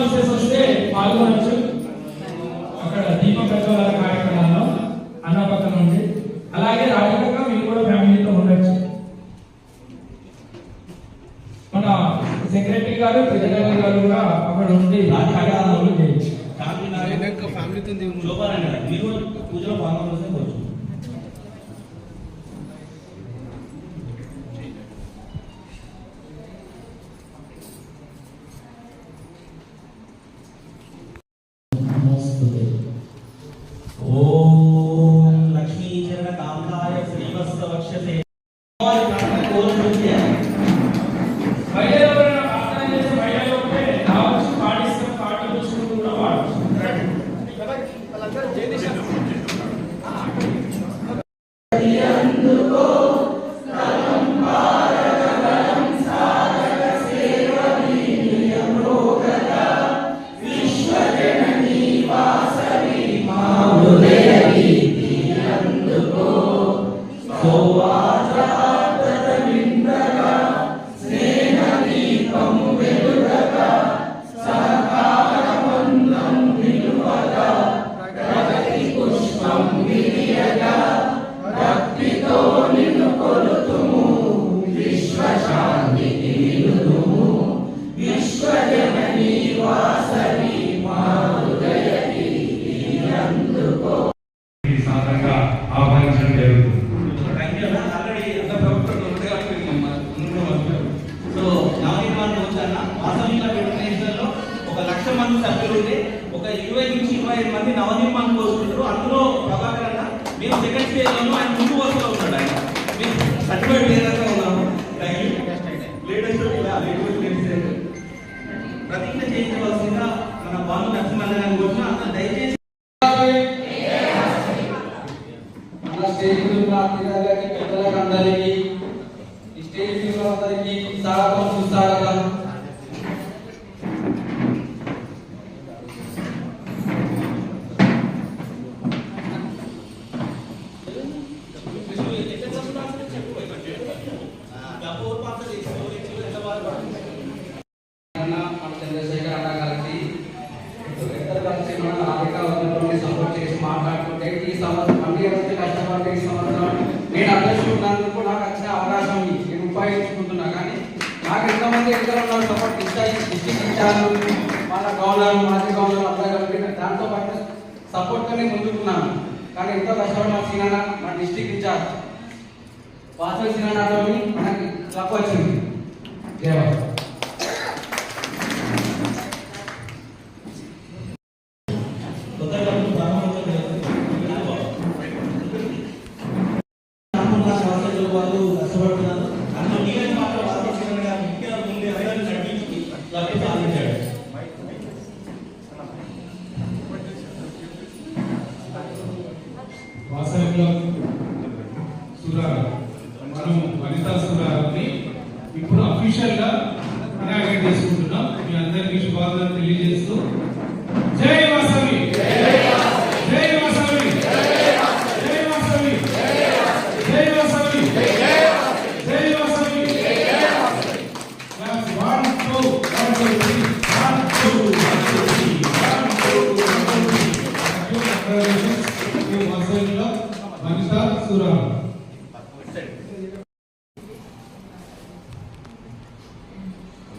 విశేష వస్తే పాల్గొనవచ్చు. అక్కడ దీప ప్రజ్వలన కార్యక్రమంలో అన్న పక్కన ఉంది. అలాగే రాజకీయంగా మీరు కూడా ఫ్యామిలీతో ఉండొచ్చు. మన సెక్రటరీ గారు, ప్రెసిడెంట్ గారు కూడా అక్కడ ఉండి కార్యక్రమాలు చేయొచ్చు. శోభారాణి గారు మీరు కూడా పూజలో పాల్గొనవలసిన కోరుతున్నాను. ఓం లక్ష్మీచరణ కాంతాయ శ్రీవత్సవక్షసే. మహిళలు ఎవరైనా ప్రార్థన చేసి మహిళలు ఉంటే రావచ్చు, పాటిస్తాం, పాటలు చూసుకుంటూ కూడా వాడచ్చు. సాధారణంగా ఆహ్వానించడం జరుగుతుంది. సో నవనిర్మాణ రోజున వాసవి ఇంటర్నేషనల్లో 1,00,000 మంది సభ్యులు ఉంటే ఒక 20 నుంచి 25 మంది నవనిర్మాణ కోరుకుంటారు. అందులో ప్రభాకర్ అన్న మేము సెకండ్ స్టేజ్లోనూ ఆయన ముందు వరుసలో ఉన్నాడు. ఆయన మేము సర్టిఫైడ్ లేదంగా ఉన్నాము. లేటెస్ట్ ప్రతిజ్ఞ చేయించవలసిందిగా మన బాను నరసింహన్న గారిని కోరుతున్నా. అన్న దయచేసి మన స్టేజ్ మీద అతిథులకి, పెద్దలకు అందరికీ, ఈ స్టేజ్ మీద అందరికీ స్వాగతం సుస్వాగతం. మన చంద్రశేఖర్ అన్న కలిసి ఇద్దరు కలిసి మన ఆర్థిక వర్గంలో సపోర్ట్ చేసి మాట్లాడుతుంటే ఈ సంవత్సరం అన్ని రోజులు కష్టపడి ఈ సంవత్సరం నేను అదృష్టందుకు నాకు వచ్చిన అవకాశం నేను ఉపయోగించుకుంటున్నా. కానీ నాకు ఎంతమంది ఎక్కడ ఉన్నారు సపోర్ట్ ఇచ్చారు వాళ్ళ గవర్నర్, మాజీ గవర్నర్ అందరూ కలిపి దాంతో పాటు సపోర్ట్తో నేను ముందుకున్నాను. కానీ ఎంతో కష్టపడి మా సీనా మా డిస్ట్రిక్ట్ ఇన్ఛార్జ్ వాసవి శ్రీనాథ్ మనకి క్లబ్ వచ్చింది. జయవాసవి. వాళ్ళు కష్టపడుతున్నారు. అందులో నీళ్ళని మాత్రం వాసవిగా ముఖ్య ముందే అందరినీ నడిపించి క్లబ్ సాధించాడు. వాసవి క్లబ్ సూరారం మనం వనితా సూరారంని ఇప్పుడు అఫీషియల్ గా ఇనాగ్రేట్ చేసుకుంటున్నాం. మీ అందరికీ శుభాకాంక్షలు తెలియజేస్తూ జై వాసవి, జై వాసవి, జై వాసవి, జై వాసవి, జై వాసవి. Class 1 2 1 2 3 1 2 1 2 3 1 2 1 2 Vasavi club Vanitha Suraram.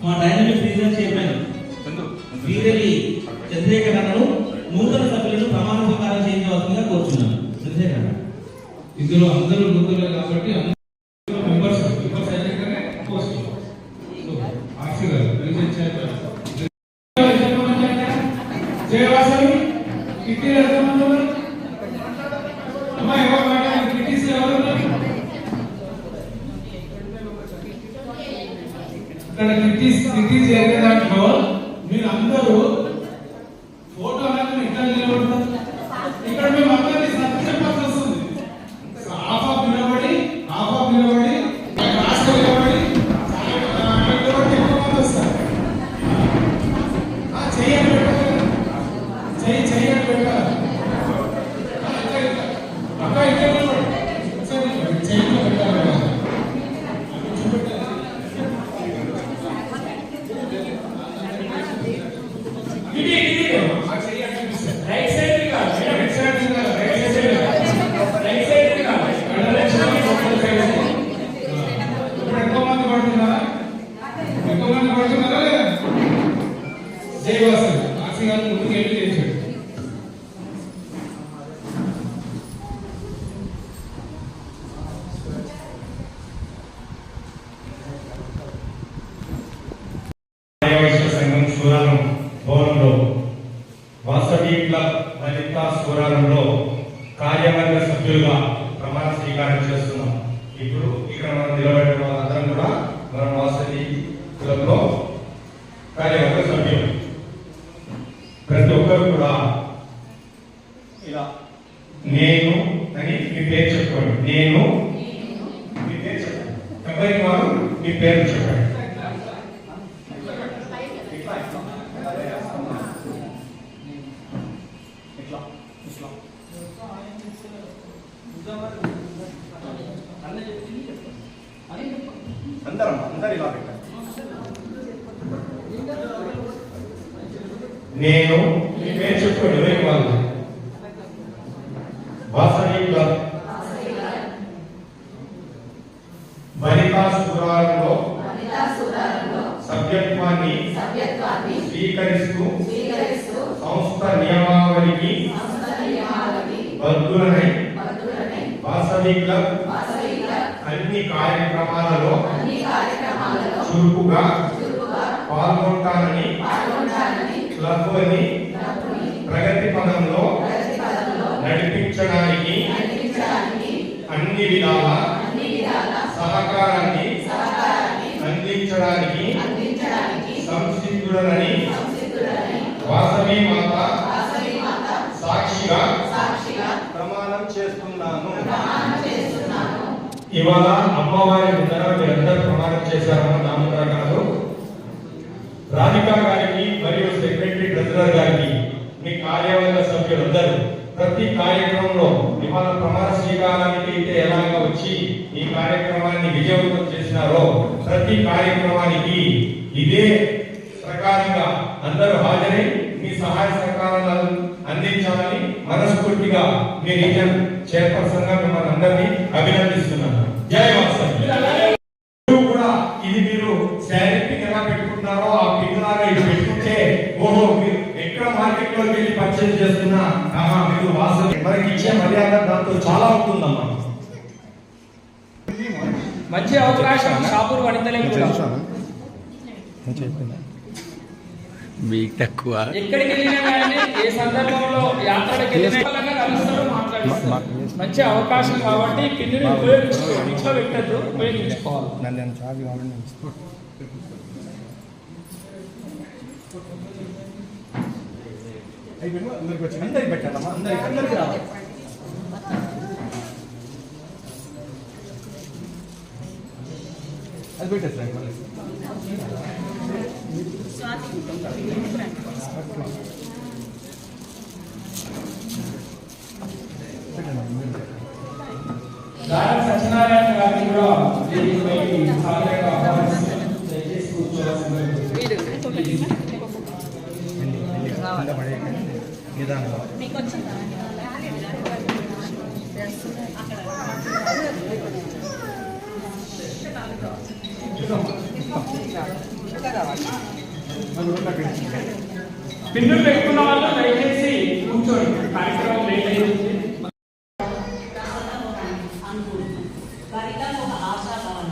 మా డైనమిక్ బిజినెస్ చైర్మన్ వీరేలి చంద్రశేఖర్ అన్నను నూతన సభ్యులను ప్రమాణ స్వీకారం చేయించవలసిందిగా కోరుచున్నాను. చంద్రశేఖర్ అన్న. ఇందులో అందరూ నూతనులే కాబట్టి మెంబర్స్ అయితేనే పోస్ట్ ఆర్సీ గారు జయవాసవి కిట్టి అమ్మాయి కిట్టీస్ ఎవరు ఇక్కడ కిట్టీస్ జరిగే దాంట్లో మీరు అందరూ ఫోటో అనేది ఎట్లా నిలబడతారు? ఇక్కడ మేము అందరినీ సత్యం చెప్పాల్సి వస్తుంది. హాఫ్ ఆఫ్ నిలబడి క్లాస్ నిలబడి ఎక్కువ మంది వస్తారు. చెయ్యని పెట్టాలి, చెయ్యని పెట్టాలి. అక్క ఇక్కడ చెయ్యి పెట్టాలి. రైట్ సైడ్ ఎక్కువ మంది పడుతున్నారా లేదా? జయవాసవి ఆర్సీ గారు ముందుకు వెళ్ళి చేశాడు. సంఘం సూరారం భవనంలో వాసవి క్లబ్ వనితా సూరారంలో కార్యవర్గ సభ్యులుగా ప్రమాణ స్వీకారం చేస్తున్నాం. ఇప్పుడు ఇక్కడ మనం నిలబడిన వాళ్ళందరం కూడా మనం వాసవి క్లబ్ లో కార్యవర్గ సభ్యులు. ప్రతి ఒక్కరు కూడా ఇలా నేను అని మీ పేరు చెప్పుకోండి. నేను మీ పేరు చెప్పండి. ఎవరికి వారు మీ పేరు చెప్పండి. అందరు ఇలా పెట్టండి. నేను మీ పేరు చెప్పుకోండి. ఎవరికి వాళ్ళు వాసవి క్లబ్ వనితా సూరారంలో సభ్యత్వాన్ని స్వీకరిస్తూ సంస్థ నియమావళికి బద్దులనై వాసవి క్లబ్ అన్ని కార్యక్రమాలలో చురుకుగా పాల్గొంటానని క్లబ్ని ప్రగతి పదంలో నడిపించడానికి అన్ని విధాల సహకారాన్ని అందించడానికి సంసిద్ధుడనని వాసవి మాత సాక్షిగా ప్రమాణం చేస్తున్నాను. ఇవాళ అమ్మవారి ముందర మీరందరూ ప్రమాణం చేశారన్న నామకర కాదు. రాధికా గారికి మరియు సెక్రటరీ ట్రెజరర్ గారికి మీ కార్యవర్గ సభ్యులందరూ ప్రతి కార్యక్రమంలో ఇవాళ ప్రమాణ స్వీకారానికి అయితే ఎలాగా వచ్చి ఈ కార్యక్రమాన్ని విజయవంతం చేసినారో ప్రతి కార్యక్రమానికి ఇదే ప్రకారంగా అందరూ హాజరై మీ సహాయ సహకారాలను అందించాలని మనస్ఫూర్తిగా మీ రీజన్ చైర్పర్సన్ గా మిమ్మల్ని అందరినీ అభినందిస్తున్నాను. జై వాసవి. కూడా ఇది మీరు శారీ పిన్ ఎలా పెట్టుకుంటున్నారో ఆ పిన్ లాగా ఇది పెట్టుకుంటే ఓహో మీరు ఎక్కడ మార్కెట్ లోకి వెళ్ళి పర్చేజ్ చేస్తున్నా మీరు వాసవి మనకి ఇచ్చే మర్యాద దాంతో చాలా ఉంటుందమ్మా. మంచి అవకాశం షాపూర్ వనితలకు కూడా. మీకు తక్కువ ఎక్కడికి వెళ్ళినా కానీ ఏ సందర్భంలో యాత్రలకు వెళ్ళినా కలుస్తారు, మాట్లాడిస్తారు. మంచి అవకాశం కాబట్టి పిన్నిని ఉపయోగించుకోవాలి, ఇంట్లో పెట్టద్దు, ఉపయోగించుకోవాలి. అది పెట్టేస్తాను దాని సత్యనారాయణ గారిని కూడా వేదికపైకి సాదరంగా ఆహ్వానిస్తున్నాం. దయచేసి కూర్చోవాల్సిందిగా. పిన్నులు పెట్టుకున్న వాళ్ళు దయచేసి కూర్చోండి, కార్యక్రమం లేట్ అయింది. వారిలో ఒక ఆశాభావం,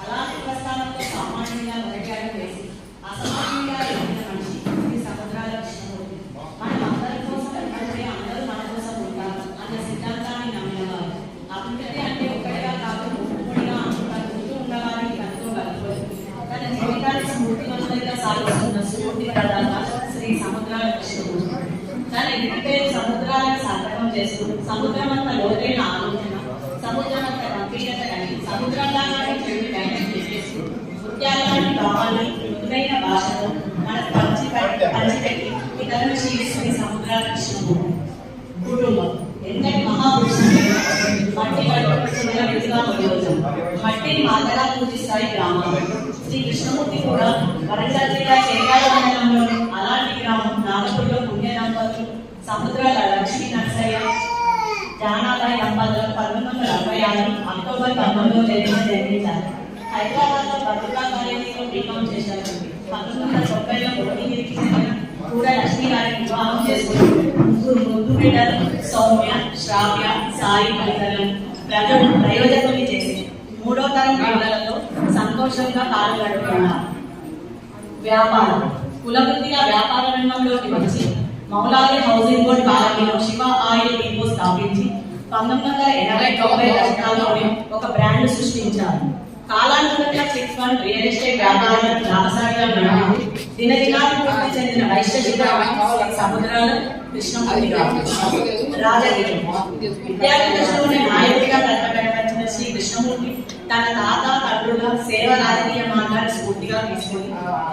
అలాంటి ప్రస్థానంలో సామాన్యంగా మొదటి వేసి అసామాన్యంగా ఎదిగిన మనిషి ఈ సముద్రాల కృష్ణమూర్తి. మనం అందరి కోసం ఎక్కడంటే అందరూ మన కోసం ఉంటారు అన్న సిద్ధాంతాన్ని నమ్మినవారు. అభివృద్ధి అంటే ఒక్కడిగా కాదు, మూడుగా అనుకుంటూ ఉన్నవారిని కనుక్కోగలుగుతుంది. తన జీవితాన్ని స్మృతివంతంగా సాగిస్తున్న స్ఫూర్తి ప్రదాత శ్రీ సముద్రాల కృష్ణమూర్తి. తన ఇంటి పేరు సముద్రాలను సంతకం చేస్తూ సముద్రం అంత లోతైన ఆలోచన, సముద్రం అంత గంభీరత కానీ సముద్రంలాగానే చెడు డైనమిక్ చేస్తూ ముత్యాలాంటి భావాన్ని మృదువైన భాషతో మనకు పంచిపెట్టి ఇతరులు శ్రీ సముద్రాల కృష్ణమూర్తి. కుటుంబం ఎంతటి మహాపురుషులైనా మట్టి పట్టుకున్న విధిగా ఉపయోగం, మట్టిని మాతగా పూజిస్తాయి గ్రామాలు. శ్రీ కృష్ణమూర్తి కూడా వరంగల్ జిల్లా చేయాల మండలంలోని అలాంటి గ్రామం నాగపూర్లో పుణ్య దంపతులు సముద్రాల లక్ష్మీ నర్సయ్య జానాబాయి దంపతులు 1946 అక్టోబర్ 19లో జన్మించారు. హైదరాబాద్ లో భద్రతా కాలేజీలో బీకాం చేశారు. 1990లో భువనగిరికి చెందిన కూడా లక్ష్మీ గారిని వివాహం చేసుకున్నారు. ముగ్గురు బిడ్డలు సౌమ్య, శ్రావ్య, సాయి తదితరులను ప్రయోజకుల్ని చేసి 3వ తరం పిల్లలతో సంతోషంగా కాలం గడుపుతున్నారు. వ్యాపారం కులవృత్తిగా వ్యాపార రంగంలోకి వచ్చి మౌలాలి హౌసింగ్ బోర్డ్ కాలనీలో శివ ఆయిల్ డిపో స్థాపించి 1980-90 దశకాల్లోనే ఒక బ్రాండ్ సృష్టించారు. కాలానుగుణంగా చిట్ ఫండ్, రియల్ ఎస్టేట్ వ్యాపారాలను లాభసాటిగా నడపి దినదినాభివృద్ధి చెందిన వైశ్య సముద్రాల కృష్ణమూర్తి గారు. రాజకీయం విద్యార్థి దశలోనే నాయకుడిగా ప్రకటించిన శ్రీ కృష్ణమూర్తి తన తాత తండ్రుల సేవ రాజకీయ మార్గాన్ని స్ఫూర్తిగా తీసుకుని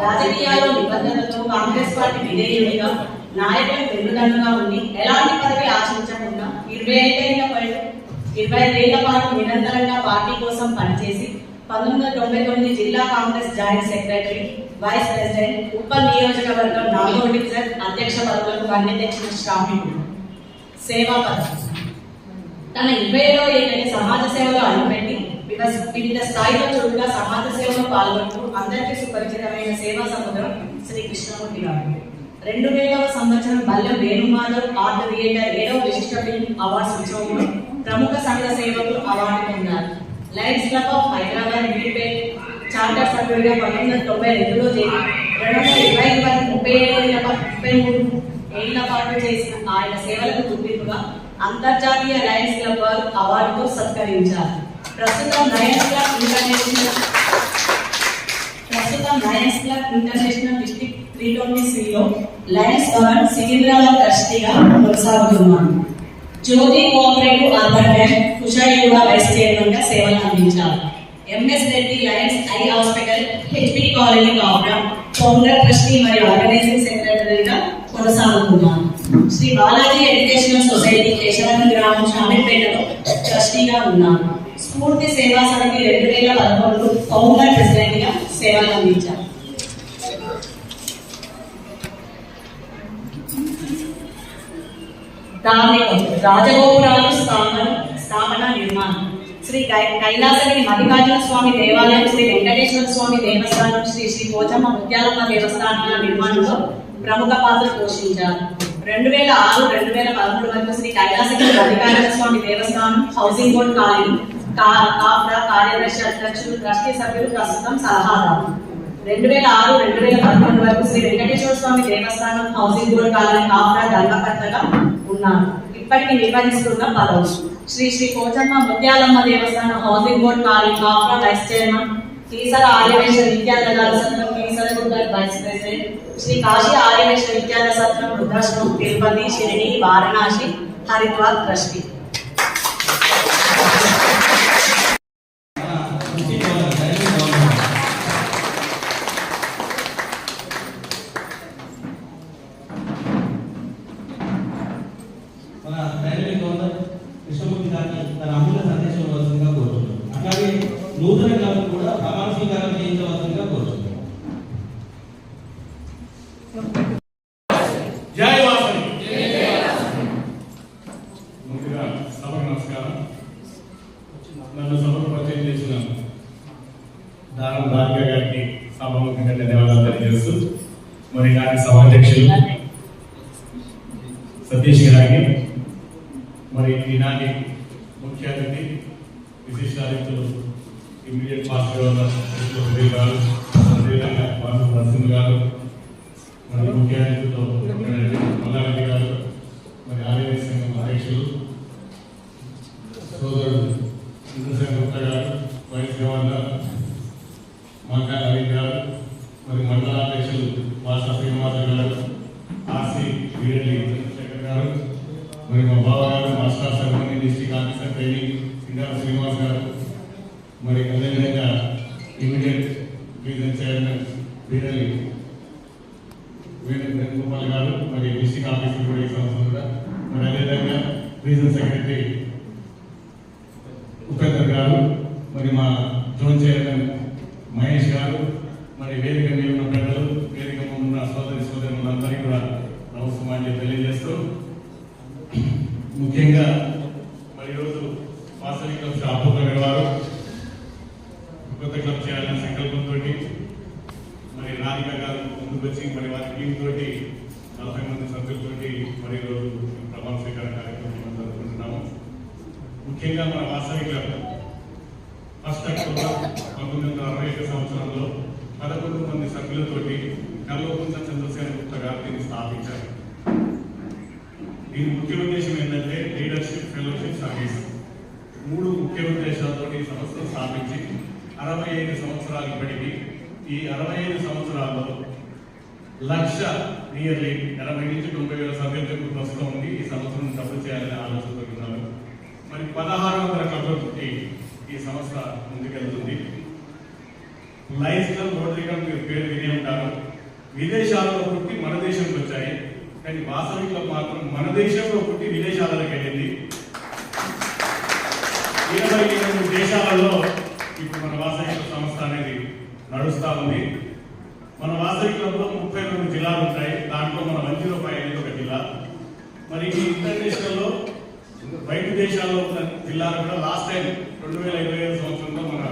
రాజకీయాల్లో నిబంధనలతో కాంగ్రెస్ పార్టీ విధేయుడిగా నాయకులు వెన్నుదన్నుగా ఉండి ఎలాంటి పదవి ఆశించకుండా 25 ఏళ్ల పాటు నిరంతరంగా పార్టీ కోసం పనిచేసి 1999 జిల్లా Congress joint secretary, vice president, Uppal నియోజకవర్గం 4వ డివిజన్ అధ్యక్ష పదవులకు అన్యదక్షిణ శ్రామికుడు. సేవా పదవి తన 20లో ఏదైనా సమాజ సేవలో అడుగుపెట్టి వివిధ స్థాయిలో చురుగ్గా సమాజ సేవలో పాల్గొంటూ అందరికీ సుపరిచితమైన సేవా సముద్రం శ్రీ కృష్ణమూర్తి గారు. 2000వ సంవత్సరం బల్లెం వేణుమాధవ్ ఆర్ట్ థియేటర్ 7వ విశిష్ట ఫిల్మ్ అవార్డ్స్ ఉత్సవంలో ప్రముఖ సంఘ సేవకులు అవార్డు పొందారు. Lions club of Hyderabad Midipet charter సభ్యుడిగా 1992లో చేరి 2020 వరకు 33 ఏళ్ల పాటు చేసిన ఆయన సేవలకు గుర్తింపుగా అంతర్జాతీయ లయన్స్ క్లబ్ వారు అవార్డుతో సత్కరించారు. ప్రస్తుతం లయన్స్ క్లబ్ ఇంటర్నేషనల్ డిస్ట్రిక్ట్ 323లో లయన్స్ భవన్ సికింద్రాబాద్ ట్రస్టీగా కొనసాగుతున్నాను. Jyothi cooperative urban bank Kushaiguda vice chairman గా సేవలు అందించారు. MS Reddy lions eye hospital HP colony Kapuram founder trustee మరియు ఆర్గనైజింగ్ సెక్రటరీగా కొనసాగుతున్నాను. శ్రీ బాలాజీ ఎడ్యుకేషనల్ సొసైటీ కేశవరం గ్రామం షామీర్పేటలో ట్రస్టీగా ఉన్నాను. స్ఫూర్తి సేవా సమితి 2011 ఫౌండర్ ప్రెసిడెంట్ గా సేవలు అందించారు. రాజగోపురాలు స్థాపన నిర్మాణం శ్రీ కైలాసగిరి మల్లికార్జున స్వామి దేవాలయం, శ్రీ వెంకటేశ్వర స్వామి దేవస్థానం, శ్రీ పోచమ్మ ముత్యాలమ్మ దేవస్థానాల నిర్మాణంలో ప్రముఖ పాత్ర పోషించారు. 2006-2013 వరకు శ్రీ కైలాసగిరి మల్లికార్జున స్వామి దేవస్థానం, హౌసింగ్ బోర్డ్ కాలనీ, కాఫ్రా కార్యదర్శి అధ్యక్షులు ట్రస్టీ సభ్యులు ప్రస్తుతం సలహాదారు 2006-2011 వరకు శ్రీ వెంకటేశ్వర స్వామి దేవస్థానం హౌసింగ్ బోర్డ్ కాలనీ కాఫ్రా ధర్మకర్తగా ఉన్నారు. ఇప్పటికి నిర్వహిస్తున్న పదవి శ్రీ శ్రీ పోచమ్మ ముత్యాలమ్మ దేవస్థానం housing board colony Kapra vice chairman, Keesara Aryavysya విద్యార్థుల సత్రం కీసరగుట్ట వైస్ ప్రెసిడెంట్, శ్రీ కాశీ ఆర్యవేశ విద్యార్థుల సత్రం రుద్రాశ్రమం తిరుపతి, షిరిడి, వారణాసి, హరిద్వార్ ట్రస్టీ. మన డైనమిక్ గవర్నర్ కృష్ణమూర్తి గారిని తన అమూల్య సందేశం ఇవ్వాల్సిందిగా కోరుతున్నాం. అట్లాగే నూతన క్లబ్ కూడా ప్రమాణ స్వీకారం చేయించవలసిందిగా కోరుతున్నాం. జై వాసవి. ముందుగా సభకు నమస్కారం. నన్ను సభకు పరిచయం చేసిన దానం రాధిక గారికి సభాముఖంగా ధన్యవాదాలు తెలియజేస్తూ, మరి నాటి సభాధ్యక్షులు సతీష్ గారికి, మరి ఈనాటి ముఖ్య అతిథి విశిష్ట అతిథులు ఇమ్మీడియట్ పాస్ట్ గవర్నర్ సుధీర్ గారు, అదేవిధంగా వాసు నరసింహ గారు, మరి ముఖ్య అతిథులతో మల్లారెడ్డి గారు, మరి ఆర్యవేశ సంఘం అధ్యక్షులు సోదరుడు ఇంద్రసేన్ గుప్తా గారు, వైస్ గవర్నర్ మాకా నవీన్ గారు, మరి మండల అధ్యక్షులు వాసా శ్రీనివాస గారు, ఆర్సీ వీరెడ్డి చంద్రశేఖర్ గారు, మరి మా బావ గారు master ceremony district officer training Singaru Srinivas garu, మరి అదేవిధంగా immediate region chairman Veerelli Venugopal garu, మరి డిస్ట్రిక్ట్ ఆఫీసర్ కూడా ఈ సంవత్సరం కూడా, మరి అదేవిధంగా రీజన్ సెక్రటరీ ఉపేందర్ గారు, మరి మా జోన్ చైర్మన్ మహేష్ గారు, మరి వేదిక మీద ఉన్న ప్రజలు, వేదిక ఉన్న సోదరులందరికీ కూడా నమస్కారం తెలియజేస్తూ, ముఖ్యంగా మరి ఈరోజు వాసవి క్లబ్ షాపూర్ నగర్ వారు కొత్త క్లబ్ చేయాలనే సంకల్పంతో మరి రాధిక గారు ముందుకు వచ్చి మరి వారి టీం తోటి 40 మంది సభ్యులతోటి మరి ఈరోజు ప్రమాణ స్వీకార కార్యక్రమం జరుపుకుంటున్నాము. ముఖ్యంగా మన వాసవి క్లబ్ 1 అక్టోబర్ 1961 సంవత్సరంలో 11 మంది సభ్యులతోటి కల్వకుంట్ల చంద్రసేన గుప్తా గారు దీన్ని స్థాపించారు. దీని ముఖ్య ఉద్దేశం ఏంటంటే లీడర్షిప్, ఫెలోషిప్, సర్వీస్ 3 ముఖ్య ఉద్దేశాలతో ఈ సంస్థను స్థాపించి 65 సంవత్సరాలు ఇప్పటికీ. ఈ 65 సంవత్సరాల్లో నియర్లీ 80 నుంచి 90 వేల సభ్యులకు ప్రస్తుతం ఉంది. ఈ సంవత్సరం డబ్బు చేయాలని ఆలోచనతో ఉన్నారు. మరి 1600 క్లబ్లతోటి ఈ సంస్థ ముందుకెళ్తుంది. లయన్స్ క్లబ్, రోటరీ క్లబ్ మీరు పేరు వినే ఉంటారు. విదేశాలలో పుట్టి మన దేశంకి వచ్చాయి, కానీ వాసవి క్లబ్ మాత్రం మన దేశంలో పుట్టి విదేశాలకు వెళ్ళింది. 28 దేశాలలో ఇప్పుడు మన వాసవి క్లబ్ సంస్థ అనేది నడుస్తూ ఉంది. మన వాసవి క్లబ్లో 32 జిల్లాలు ఉంటాయి. దాంట్లో మన వంచిరూపాయి అనేది ఒక జిల్లా. మరి ఈ ఇంటర్నేషనల్లో బయట దేశాల్లో ఉన్న జిల్లాలు కూడా లాస్ట్ టైం 2025 సంవత్సరంలో మన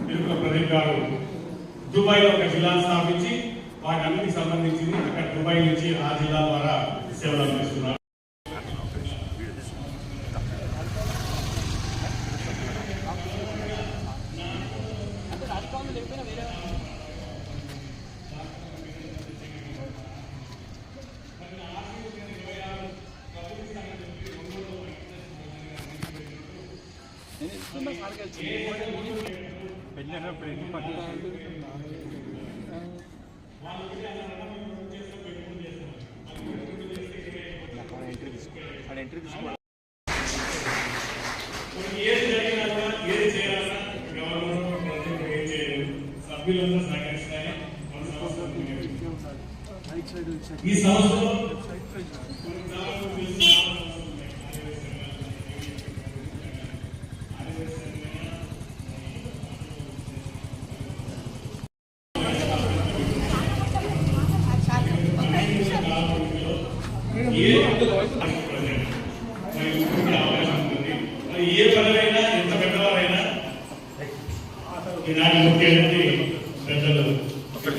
తిరుపతి ప్రదీప్ గారు దుబాయ్లో ఒక జిల్లాను స్థాపించి వాటన్నిటికి సంబంధించింది అక్కడ దుబాయ్ నుంచి ఆ జిల్లా ద్వారా సేవలు అందిస్తున్నారు. ఏది జరిగినా ఏది చేయాలన్నా గవర్నమెంట్ ఏం చేయలేదు. సభ్యులందరూ సహకరిస్తాయి. ఈ సంవత్సరంలో ఏ పదవైనా ఎంత పెద్దవారైనా ఈనాటి ముఖ్యమంత్రి పెద్దలు వెళ్ళండి.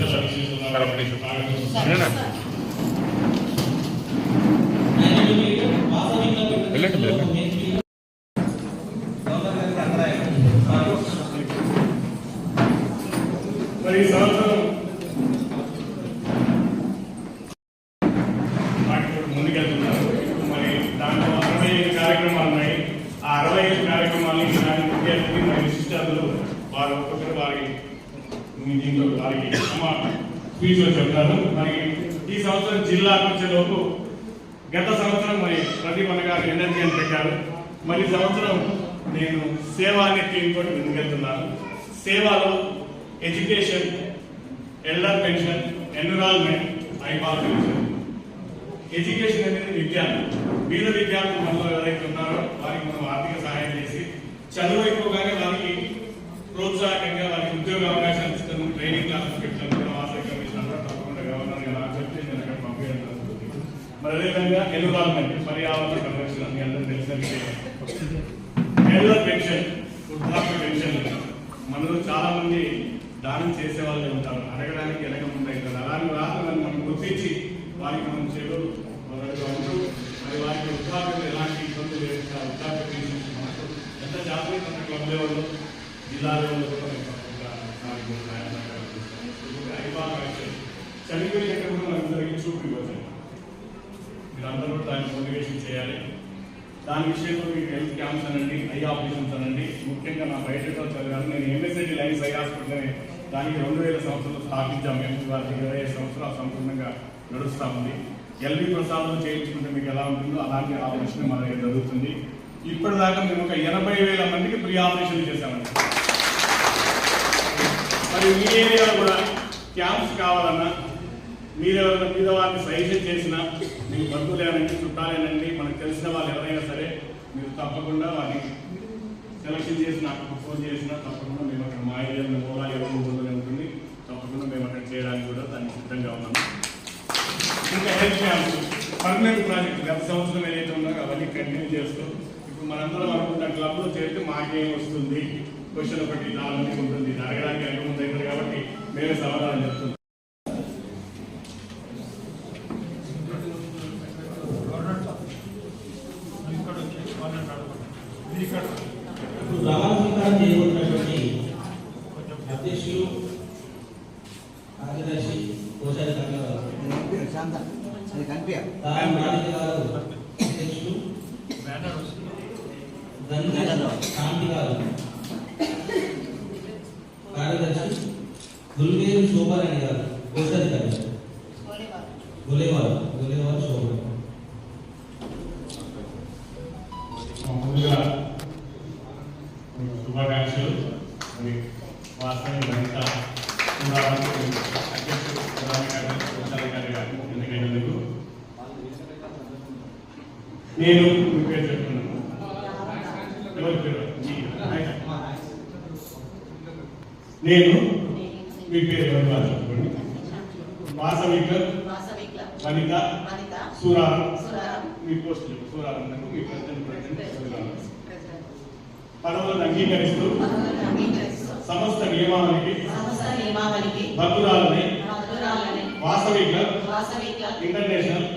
మరి ఈ సంవత్సరం ముందుకెళ్తున్నారు. మరి దాంట్లో 65 కార్యక్రమాలు ఉన్నాయి. ఆ 65 కార్యక్రమాలని ఈనాటి ముఖ్య అతిథి మరి విశిష్టాలు వారు ఒక్కొక్కరు దీంట్లో వారికి స్పీచ్లో చెప్తారు. మరి ఈ సంవత్సరం జిల్లాకు వచ్చేలోపు గత సంవత్సరం మరి ప్రతిభ గారు ఎనర్జీ అని పెట్టారు. మరి ఈ సంవత్సరం నేను సేవ అనే థీమ్ తోటి ముందుకెళ్తున్నాను. సేవలో ఎడ్యుకేషన్, ఎల్డర్ పెన్షన్, ఎన్విరాన్మెంట్, ఐపాల్షన్. ఎడ్యుకేషన్ అనేది విద్యార్థి, బీద విద్యార్థులు మనలో ఎవరైతే ఉన్నారో వారికి మనం ఆర్థిక సహాయం చేసి చదువు అయిపోగానే వారికి ప్రోత్సాహకంగా వారికి ఉద్యోగ అవకాశాలు ఇస్తాను, ట్రైనింగ్ క్లాసెస్ పెట్టాను. వాసవి కమిషన్ తప్పకుండా గవర్నర్ గారు చెప్తే నేను అక్కడ పంపించడం జరుగుతుంది. మరి అదేవిధంగా ఎన్విరాన్మెంట్, పర్యావరణ సంరక్షణ మీ అందరూ తెలిసిన ఎల్డర్ పెన్షన్, వృద్ధాప్య పెన్షన్. మనలో చాలా మంది దానం చేసే వాళ్ళే ఉంటారు, అడగడానికి వెనక ఉంటాయి కదా. అలాంటి వారిని మనం గుర్తించి వారికి మనం చెరువు మొదలుగా ఉంటూ మరి వారికి వృద్ధాప్యం ఎలాంటి ఇబ్బందులు లేకుండా వృద్ధాప్య పెన్షన్ మనకు ఎంత జాతీయ మన క్లబ్ లెవెల్లో, జిల్లా లెవెల్లో కూడా చనిపోయినట్టు కూడా మనందరికీ చూపు ఇవ్వచ్చు. మీరందరూ దాన్ని మోటివేషన్ చేయాలి. దాని విషయంలో మీకు హెల్త్ క్యాంప్స్ అనండి, ఐ ఆపరేషన్స్ అనండి. ముఖ్యంగా నా బయటతో చదివాను. నేను ఎంఎస్ఐడి లైన్స్ ఐ హాస్పిటల్ అని దానికి 2000 సంవత్సరంలో స్థాపించాము. మేము వాళ్ళకి 25 సంవత్సరాలు సంపూర్ణంగా నడుస్తూ ఉంది. ఎల్వి ప్రసాదం చేయించుకుంటే మీకు ఎలా ఉంటుందో అలాంటి ఆపరేషన్ మన దగ్గర జరుగుతుంది. ఇప్పటిదాకా మేము ఒక 80,000 మందికి ప్రీ ఆపరేషన్ చేశామండి. మరి మీ ఏరియాలో కూడా క్యాంప్స్ కావాలన్నా, మీరెవరైనా మీద వారిని సజెషన్ చేసినా, మీకు బంధువులేనండి, చుట్టాలేనండి, మనకు తెలిసిన వాళ్ళు ఎవరైనా సరే మీరు తప్పకుండా వారిని సెలక్షన్ చేసి నాకు ఫోన్ చేసినా తప్పకుండా మేము అక్కడ మా ఏరియాలో మూలా ఎవరు ఉంటుంది, తప్పకుండా మేము అక్కడ చేయడానికి కూడా దానికి సిద్ధంగా ఉన్నాము. ఇంకా హెల్త్ క్యాంప్స్, పర్మనెంట్ ప్రాజెక్ట్ గత సంవత్సరం ఏదైతే ఉన్నారో అవన్నీ కంటిన్యూ చేస్తూ ఇప్పుడు మనందరం అనుకుంటున్న క్లబ్లో చేరితే మాకేం వస్తుంది, క్వశ్చన్ ఒకటి 4 మందికి ఉంటుంది, అడగడానికి అనుకుంటుంది అవుతుంది కాబట్టి మేమే సమాధానం చెప్తున్నాం. ప్రమాణ స్వీకారం చేయబోతున్నటువంటి అధ్యక్షులు, కార్యదర్శి, కోశాధికారి గారు, అధ్యక్షులు శాంతి గారు, కార్యదర్శి గుల్వేరు శోభారాణి గారు, కోశాధికారి గొలేవారు శోభ. ముందుగా శుభాకాంక్షలు. మరి వాస్తవం వనిత అధ్యక్షుడు కోశాధికారి గారు ఎన్నికైనందుకు నేను మీ పేరు చెప్తున్నాను. ఎవరి పేరు? నేను మీ పేరు ఎవరు వాళ్ళు చెప్పుకోండి. వాసవి క్లబ్ వనిత సూరారం. మీ పోస్ట్ సూరారం మీ ప్రెసిడెంట్ పదవులను అంగీకరిస్తూ సమస్త నియమావళికి భద్రురాలని వాసవి క్లబ్ ఇంటర్నేషనల్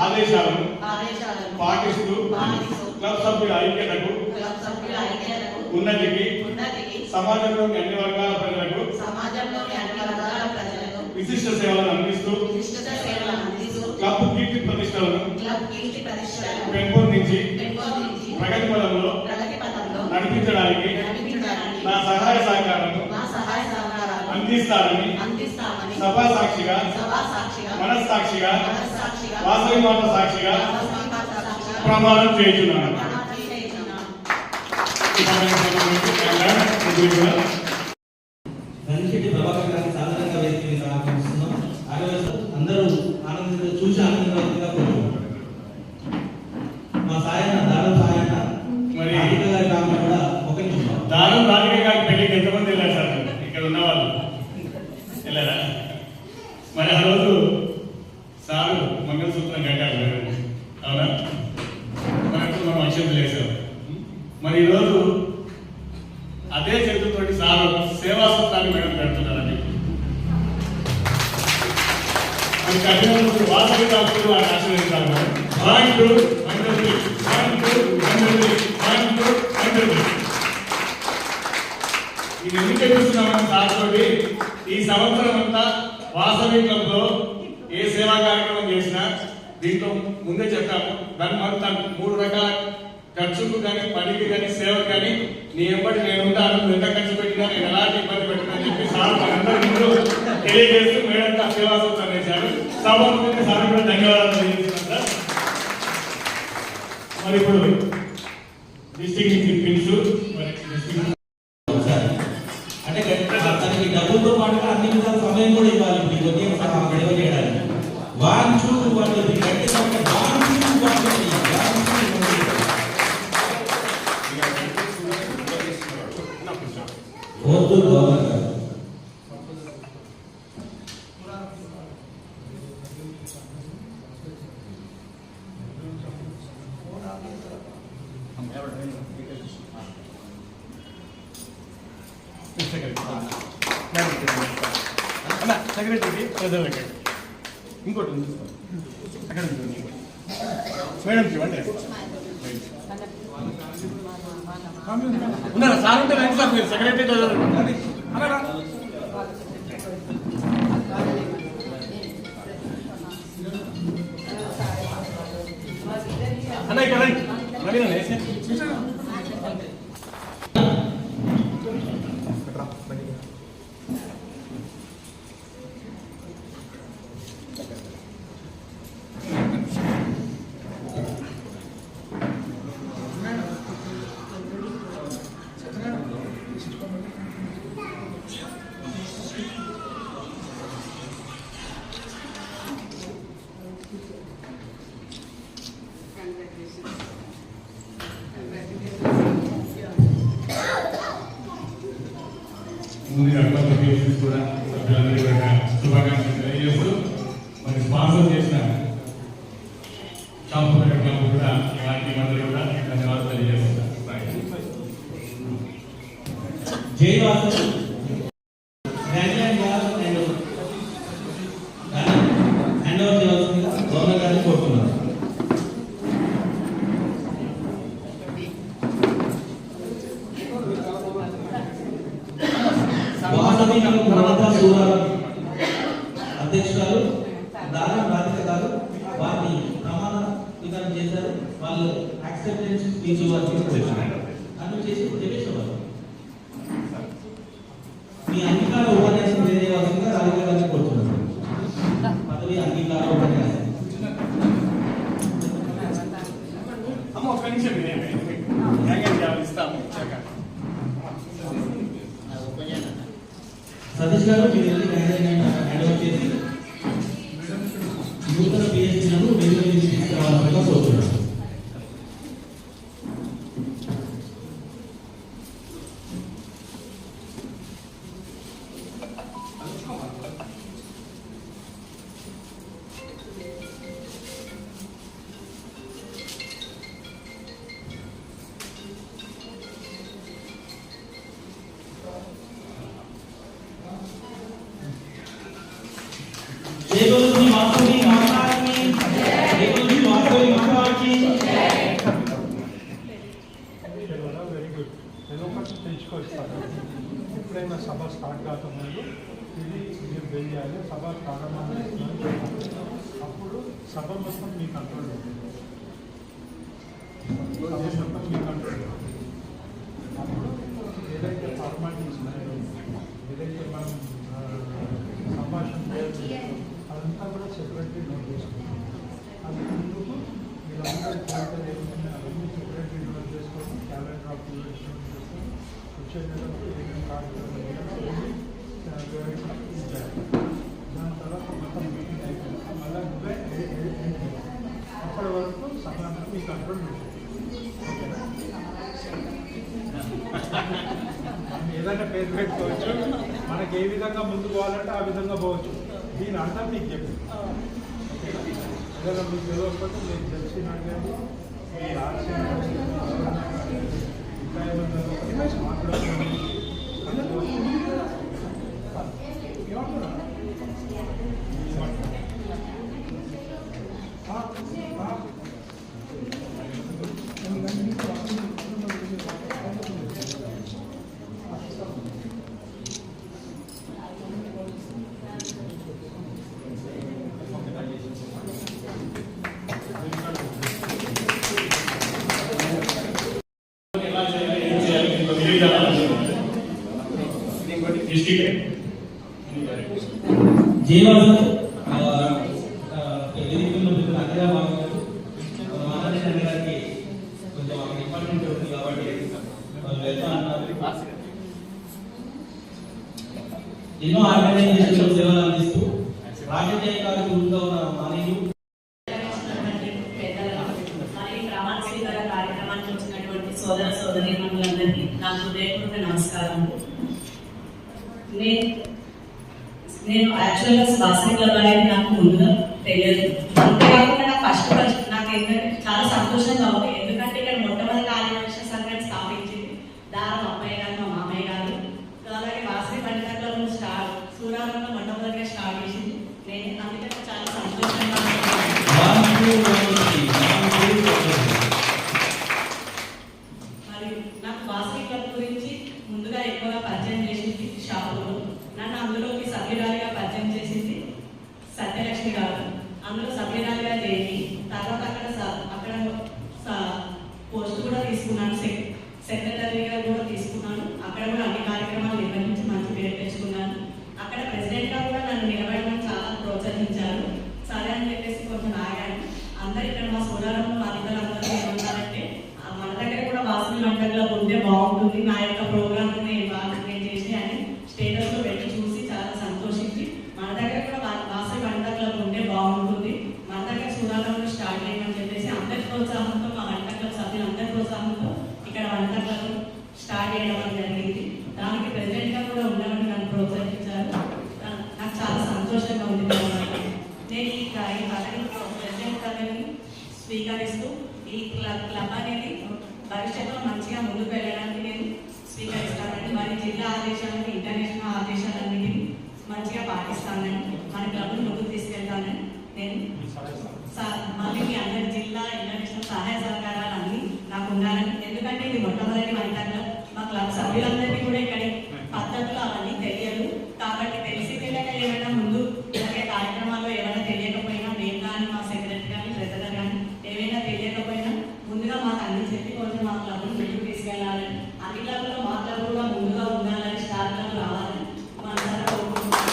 ఆదేశాలను పాటిస్తూ క్లబ్ సభ్యుల ఐక్యతకు, ఉన్నతికి, సమాజంలోని అన్ని వర్గాల ప్రజలకు విశిష్ట సేవలను అందిస్తూ క్లబ్ కీర్తి ప్రతిష్టలను పెంపొందించి ప్రగతి పదంలో నడిపించడానికి నా సహాయ సహకారాలను అందిస్తానని సభా సాక్షిగా, మనస్సాక్షిగా, వాసవి మాత సాక్షిగా ప్రమాణం చేస్తున్నాను. ప్రభాకర్ గారిని సాధారణంగా వేదిక ఆహ్వానిస్తున్నాం. అందరూ ఆనందంగా చూసి ఆనందంగా కోరుకుంటున్నారు. మా సాయన దానం సాయన మరి గారి కాకుండా కూడా ఒక నిమిషం. దానం రాధిక గారి పెళ్లికి ఎంతమంది వెళ్ళారు సార్? ఇక్కడ ఉన్నవాళ్ళు వెళ్ళారా? మరి ఆ రోజు సారు మంగళసూత్రం కట్టారు, అవునా? మనకు మనం అక్షంతలు వేసాం. మరి ఈరోజు అదే చేతులతోటి సారు సేవా సూత్రాన్ని మేడం పెడుతున్నారండి. మరి కఠిన వాసవి డాక్టర్లు ఆయన ఆశీర్వదించాలి. ఇది ఎందుకు చూస్తున్నామని సార్ తోటి ఈ సంవత్సరం అంతా వాసవి క్లబ్ లో ఏ సేవా కార్యక్రమం చేసినా దీంట్లో ముందే చెప్పాము దాని మొత్తం 3 రకాల ఖర్చుకు కానీ పనికి కానీ సేవకు కానీ నీ ఎంబడి నేను ఉంటాను, నువ్వు ఎంత ఖర్చు పెట్టినా నేను ఎలాంటి ఇబ్బంది పెట్టినా అని చెప్పి సార్ మనందరి ముందు తెలియజేస్తూ మేడంతా సేవా సూత్రం వేశారు. సభాముఖంగా సార్ కూడా ధన్యవాదాలు తెలియజేస్తున్నాను సార్. మరి ఇప్పుడు డిస్ట్రిక్ట్ నుంచి పిలుచు అంటే తనకి డబ్బులతో పాటుగా అన్ని విధాల సమయం కూడా ఇవ్వాలి. ఇప్పుడు గొడవ చేయడానికి వాంచు వాళ్ళు గట్టి వద్దు సెక్రటరీకి ప్రజలకి ఇంకోటి అక్కడ మేడం చూడండి ఉన్నారా సార్ ఉంటే రండి సార్, మీరు సెక్రటరీ చదవండి అన్న ఇక్కడ ముందుగా కూడా సభ్యులందరికీ కూడా శుభాకాంక్షలు తెలియజేస్తూ మరి స్పాన్సర్ చేసిన షాపు కూడా వారికి మంత్రి కూడా ధన్యవాదాలు తెలియజేస్తున్నారు. జై హ్యాండ్ ఓవర్ చేయాల్సిందిగా గవర్నర్ గారిని కోరుతున్నాను. అధ్యక్షురాలు దానం బాధిత గారు వారిని ప్రమాణ విధానం చేశారు. వాళ్ళు యాక్సెప్టెన్స్ స్పీచ్ అను చేసి తెలియజేసేవారు. మీ అంగీకార ఉపన్యాసం తెలియజేయవలసిందిగా రాజకీయ గారిని కోరుతున్నాను. పదవి అంగీకార ఉపన్యాసం ఒక్క నిమిషం ఇస్తాము. సతీష్ గారు మీరు హ్యాండ్ ఓవర్ చేసి నూతన పిహెచ్డీలను తీసుకురావాలని కోరుతున్నాను. ఎప్పుడైనా సభ స్టార్ట్ కాకముందు ఇది మీరు తెలియాలి. సభ ప్రారంభం అప్పుడు సభ మొత్తం మీ కంట్రోల్ ఉంటుంది. మొత్తం మీ కంట్రోల్ అప్పుడు ఏదైతే ఫార్మాలిటీస్ ఉన్నాయో, ఏదైతే మనం సంభాషణ అదంతా కూడా సెపరేట్లీ నోట్ చేసుకుంటాం. అది ముందుకు మీరందరూ అవన్నీ సెపరేట్లీ నోట్ చేసుకోవడం, క్యాలెండర్ ఆఫ్ వచ్చేటప్పుడు ఏదైనా కార్డు దాని తర్వాత మొత్తం మీటింగ్ అయిపోయింది. మళ్ళీ నువ్వే అప్పటి వరకు సమాధానం మీ కంట్రోల్ ఓకేనా? మనం ఏదైనా పేరు పెట్టుకోవచ్చు, మనకి ఏ విధంగా ముందు పోవాలంటే ఆ విధంగా పోవచ్చు. దీని అర్థం మీకు చెప్పి ఏదైనా మీకు తెలియకపోతే మీకు తెలిసిన మీ ఆశయం ఇంకా ఏమన్నా మాట్లాడుతున్నాను డిస్ట్రిక్ట్ జీవాసు అగ్రగా భావించారు మాట్లాడిన గారికి కొంచెం డిపార్ట్మెంట్ ఉంది కాబట్టి వాళ్ళు వెళ్తా అన్నారు. ఎన్నో ఆర్గనైజేషన్ సేవలు అందిస్తూ రాజకీయ గురువుగా ఉన్న మానవులు కార్యక్రమానికి వచ్చినటువంటి సోదర సోదరీమణులందరికీ నా హృదయపూర్వక నమస్కారం. నేను యాక్చువల్గా బాస్కెట్ క్లబ్ అనేది నాకు ముందుగా తెలియదు. అంతేకాకుండా నాకు ఫస్ట్ నాకు ఏంటంటే చాలా సంతోషంగా ఉంది. ఎందుకంటే ఇక్కడ మొట్టమొదటి ఆదివాసీ సంఘాన్ని స్థాపించింది దారం అమ్మాయి గారు, మా మామయ్య గారు. అలాగే వాసవి వనిత క్లబ్ సూరారంలో మొట్టమొదటిగా స్టార్ట్ చేసింది నేను. అందుకని చాలా సంతోషంగా మరి నాకు వాసవి క్లబ్ గురించి ముందుగా ఎక్కువగా పరిచయం చేసింది షాపులో. నన్ను అందులోకి సభ్యురాలిగా పరిచయం చేసింది సత్యలక్ష్మి గారు. అందులో సభ్యురాలిగా చేసి తర్వాత అక్కడ పోస్ట్ కూడా తీసుకున్నాను, సెక్రటరీగా కూడా తీసుకున్నాను. అక్కడ కూడా అన్ని కార్యక్రమాలు నిర్వహించి మంచి పేరు తెచ్చుకున్నాను. అక్కడ ప్రెసిడెంట్గా కూడా నన్ను నిలబడమని చాలా ప్రోత్సహించారు. సరే అని చెప్పేసి కొంచెం ఆగాను. అందరు ఇక్కడ మా సోదరంలో మా ఇద్దరందరూ ఏమన్నారంటే మన దగ్గర కూడా వాసవి వంట క్లబ్ ఉంటే బాగుంటుంది, నా యొక్క ప్రోగ్రామ్ నేను చేసి అని స్టేటస్ లో పెట్టి చూసి చాలా సంతోషించి మన దగ్గర కూడా వాసవి వంట క్లబ్ ఉంటే బాగుంటుంది, మన దగ్గర సూరారంలో స్టార్ట్ చేయమని చెప్పేసి అందరి ప్రోత్సాహంతో మా వంట క్లబ్ సభ్యులు అందరి ప్రోత్సాహంతో ఇక్కడ వంట క్లబ్ స్టార్ట్ చేయడం జరిగింది. దానికి ప్రెసిడెంట్ గా కూడా ఉండమని నన్ను ప్రోత్సహించారు. నాకు చాలా సంతోషంగా ఉంది. నేను ఈ పదవిని ప్రెసిడెంట్ పదవిని స్వీకరిస్తూ ఈ క్లబ్ అనేది భవిష్యత్తులో మంచిగా ముందుకు వెళ్ళడానికి నేను స్వీకరిస్తానండి. మరి జిల్లా ఆదేశాలను, ఇంటర్నేషనల్ ఆదేశాలన్నింటినీ మంచిగా పాటిస్తానని, మన క్లబ్ను ముందుకు తీసుకెళ్తానని నేను మళ్ళీ మీ అందరి జిల్లా ఇంటర్నేషనల్ సహాయ సహకారాలు అన్నీ నాకు ఉండాలని. ఎందుకంటే ఇది మొట్టమొదటి వంట క్లబ్. మా క్లబ్ సభ్యులందరికీ కూడా ఇక్కడ పద్ధతులు అవన్నీ తెలియదు. కాబట్టి తెలిసి తెలియక ఏమైనా ముందు జరిగే కార్యక్రమాల్లో ఏమైనా తెలియకపోయినా మేము కానీ మా సెక్రటరీ కానీ ట్రెజరర్ కానీ ఏమైనా తెలియకపోయినా ముందుగా మాకు అన్ని చెప్పి కొంచెం మా క్లబ్ను ముందుకు తీసుకెళ్ళాలని, అన్ని క్లబ్లో మా క్లబ్ కూడా ముందుగా ఉండాలని, స్టార్ క్లబ్ రావాలని మా అందరూ కోరుకుంటున్నాం.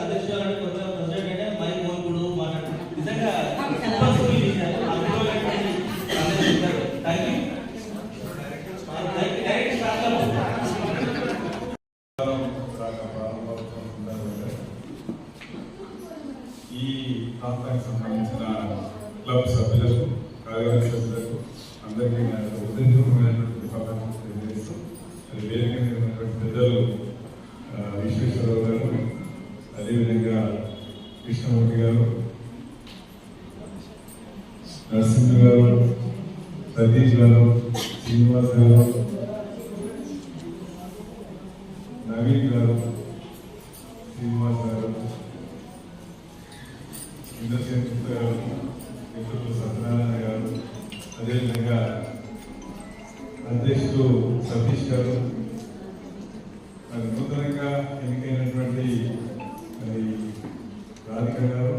అధ్యక్షురాలు కొత్త ప్రెసిడెంట్ అంటే మరి కోరుకుడు మాట్లాడు నిజంగా ఈ ప్రాంతానికి సంబంధించిన క్లబ్ సభ్యులకు, కార్యవర్గ సభ్యులకు అందరికీ నా ఉద్దేశమైనటువంటి శుభాకాంక్షలు తెలియజేస్తూ, అది వేదిక మీద ఉన్నటువంటి పెద్దలు విశ్వేశ్వరరావు గారు, అదేవిధంగా కృష్ణమూర్తి గారు, నరసింహ గారు, సతీష్ గారు, శ్రీనివాస్ గారు, నవీన్ గారు, శ్రీనివాస్ గారు, ఇంద్రసేన్ గారు, మిత్రులు సత్యనారాయణ గారు, అదేవిధంగా అధ్యక్షుడు సతీష్ గారు, మరి నూతనంగా ఎన్నికైనటువంటి రాధిక గారు,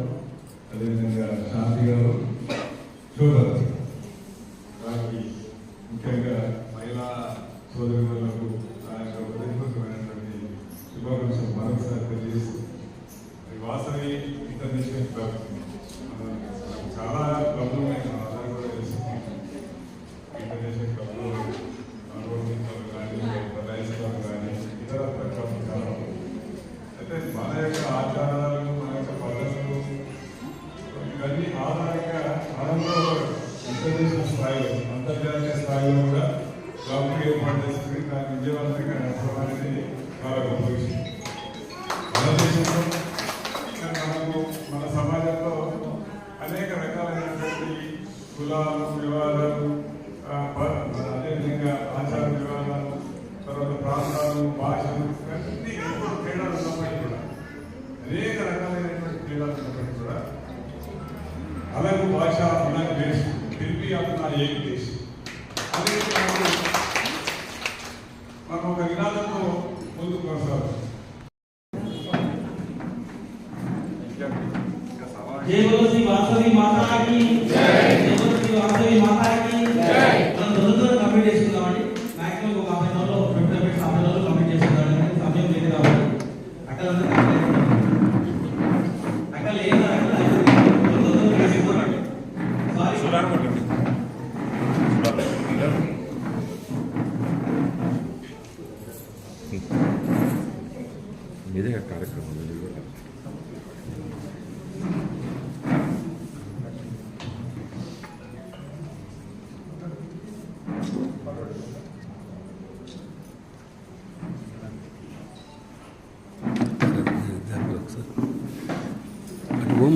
అదేవిధంగా శాంతి గారు, చూడరు వారికి ముఖ్యంగా మహిళా సోదరులకు ఆ యొక్క హృదయపూర్వకమైనటువంటి శుభాకాంక్షలు మరొకసారి తెలియజేస్తూ, వాసవి ఇంటర్నేషనల్ క్లబ్ చాలా క్లబ్లు ఉన్నాయి, అందరూ కూడా తెలుసు. ఇంటర్నేషనల్ క్లబ్లు క్లబ్ కానీ, లయన్స్ క్లబ్ కానీ, ఇతర క్లబ్లు చాలా ఉన్నాయి. అయితే మన యొక్క ఆచారాలు, మన యొక్క పద్ధతులు ఇవన్నీ ఆధారంగా మనలో ఇంటర్నేషనల్ స్థాయిలో, అంతర్జాతీయ స్థాయిలో కూడా క్లబ్లు ఏర్పాటు చేసుకుని దాన్ని విజయవంతంగా నడపడం అనేది చాలా గొప్ప విషయం. మన దేశంలో మనకు మన సమాజంలో అనేక రకాలైనటువంటి కులాలు, వివాదాలు, అదేవిధంగా ఆచార వివాదాలు, తర్వాత ప్రాంతాలు, భాషలు అన్ని ఎప్పుడు తేడాలు ఉన్నప్పటికీ కూడా, అనేక రకాలైనటువంటి తేడాలు ఉన్నప్పటికీ కూడా अलग भाषा अलग देश फिर भी अपना एक देश अने మనం ఒక నినాదంతో ముందుకు కొనసాగుతాం. जय बोलो श्री वासवी माता की जय, जय बोलो श्री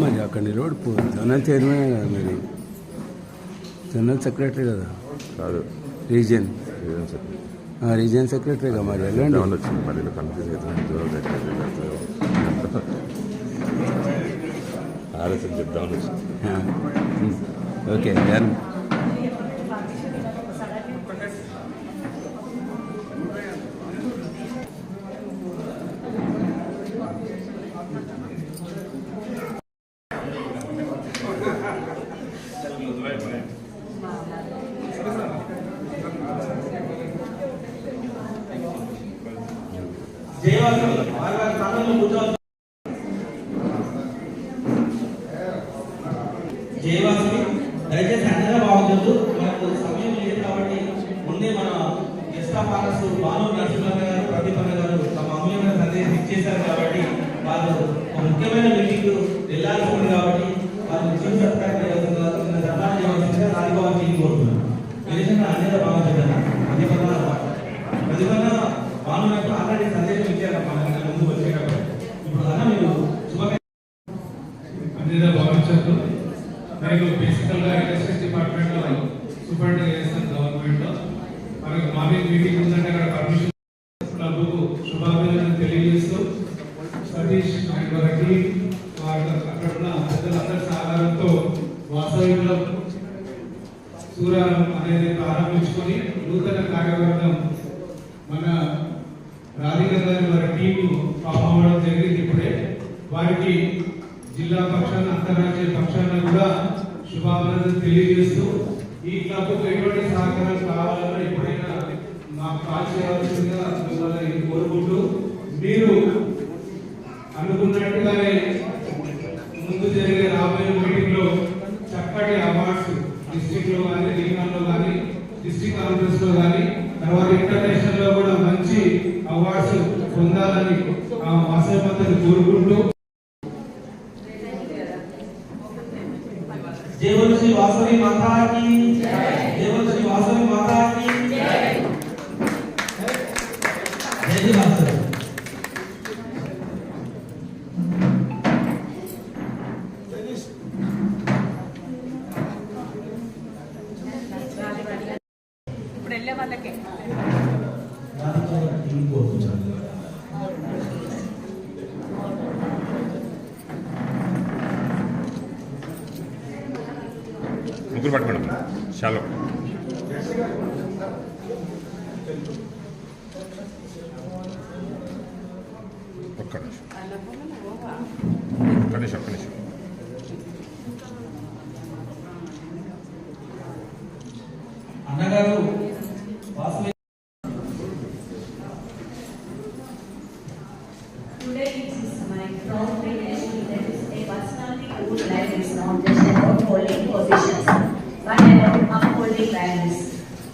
మరి అక్కడ రోడ్ జనరల్ చైర్మన్ కదా మీరు, జనరల్ సెక్రటరీ కదా కాదు, రీజియన్ సెక్రటరీ. రీజియన్ సెక్రటరీగా మరి వెళ్ళండి. వచ్చింది మళ్ళీ కన్ఫ్యూజ్ అవుతుంది. ఆర్ఎస్ఎన్ చెప్దామని వచ్చింది. Okay done. జయవాసవి వారి వారి స్థానంలో కూర్చోవాలి. జయవాసవి దయచేసి అందరూ బాగుండదు, మనకు సమయం లేదు కాబట్టి ముందే మన గెస్ట్ ఆఫ్ ఆనర్స్ భాను నరసింహన్న గారు, ప్రదీప్ అన్న గారు తమ అమూల్యమైన సందేశం ఇచ్చేశారు కాబట్టి వాళ్ళు ఒక ముఖ్యమైన మీటింగ్ వెళ్ళాల్సి ఉంది కాబట్టి వాళ్ళు చీఫ్ సత్కారం సన్మానం చేయవలసిందిగా రాజభవన్ టీం కోరుతున్నారు. విదేశంగా అన్నిగా బాగా చెప్పారు. ప్రతిపన్న భాను నాకు ఆల్రెడీ సందేశం ఇచ్చారు మన ముందు వచ్చేటప్పుడు. ఇప్పుడు అన్న మీరు అన్నిగా భావించద్దు. నేను బేసికల్గా ఎలక్ట్రిసిటీ డిపార్ట్మెంట్లో సూపరింటెండెంట్ చేస్తాను గవర్నమెంట్లో. మనకు మార్నింగ్ మీటింగ్ ఉందంటే అక్కడ పర్మిషన్ క్లబ్కు శుభాభినందనలు తెలియజేస్తూ సతీష్ అండ్ వారికి అక్కడ ఉన్న పెద్దలందరి సహకారంతో వాసవి క్లబ్ సూరారం అనేది ప్రారంభించుకొని నూతన కార్యవర్గం మన రాధిక గారి వారి టీము ఫామ్ అవ్వడం జరిగింది ఇప్పుడే. వారికి జిల్లా పక్షాన అంతర్రాజ్య పక్షాన కూడా శుభాభినందనలు తెలియజేస్తూ ఈ క్లబ్కు ఎటువంటి సహకారం కావాలన్నా ఎప్పుడైనా మాకు కాల్ చేయాల్సిందిగా మిమ్మల్ని కోరుకుంటూ, మీరు అనుకున్నట్టుగానే ముందు జరిగే రాబోయే మీటింగ్లో చక్కటి అవార్డ్స్ డిస్ట్రిక్ట్లో కానీ, రీజనల్లో కానీ, డిస్ట్రిక్ట్ కాన్ఫరెన్స్లో కానీ, తర్వాత ఇంటర్నేషనల్లో కూడా మంచి అవార్డ్స్ పొందాలని వాసవమంతని కోరుకుంటూ జయవల్ శ్రీ వాసవి మాతాకి జయవల్ శ్రీ వాసవి మాతాకి జై జై వాసవి. ఇప్పుడు వెళ్ళే వాళ్ళకే ముగ్గురు పట్టుకోండి చాలా. ఒక్క నిమిషం. అన్నగారు Vasavi Today it is my proud privilege to introduce a personality whose life is not just about holding positions, but about upholding values.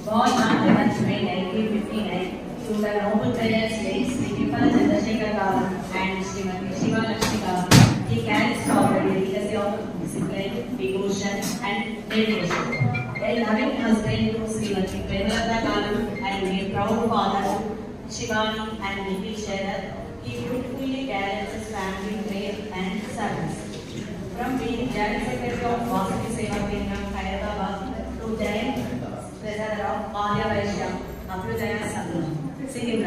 Born on 11th May 1959 to the noble parents late Sri Vipala Chandrasekhar Garu and Srimati Shiva Lakshmi Garu, he carries forward the legacy of discipline, devotion, and dedication. A loving husband to Srimati Premalata Garu and a proud father to Shivani and Nikhil Sherar, he beautifully carries his family faith and service. From being Joint Secretary of Vasavi Seva Kendram, Hyderabad, to Joint Treasurer of Arya Vaishya, Abhyudaya Sangham, Sikkim.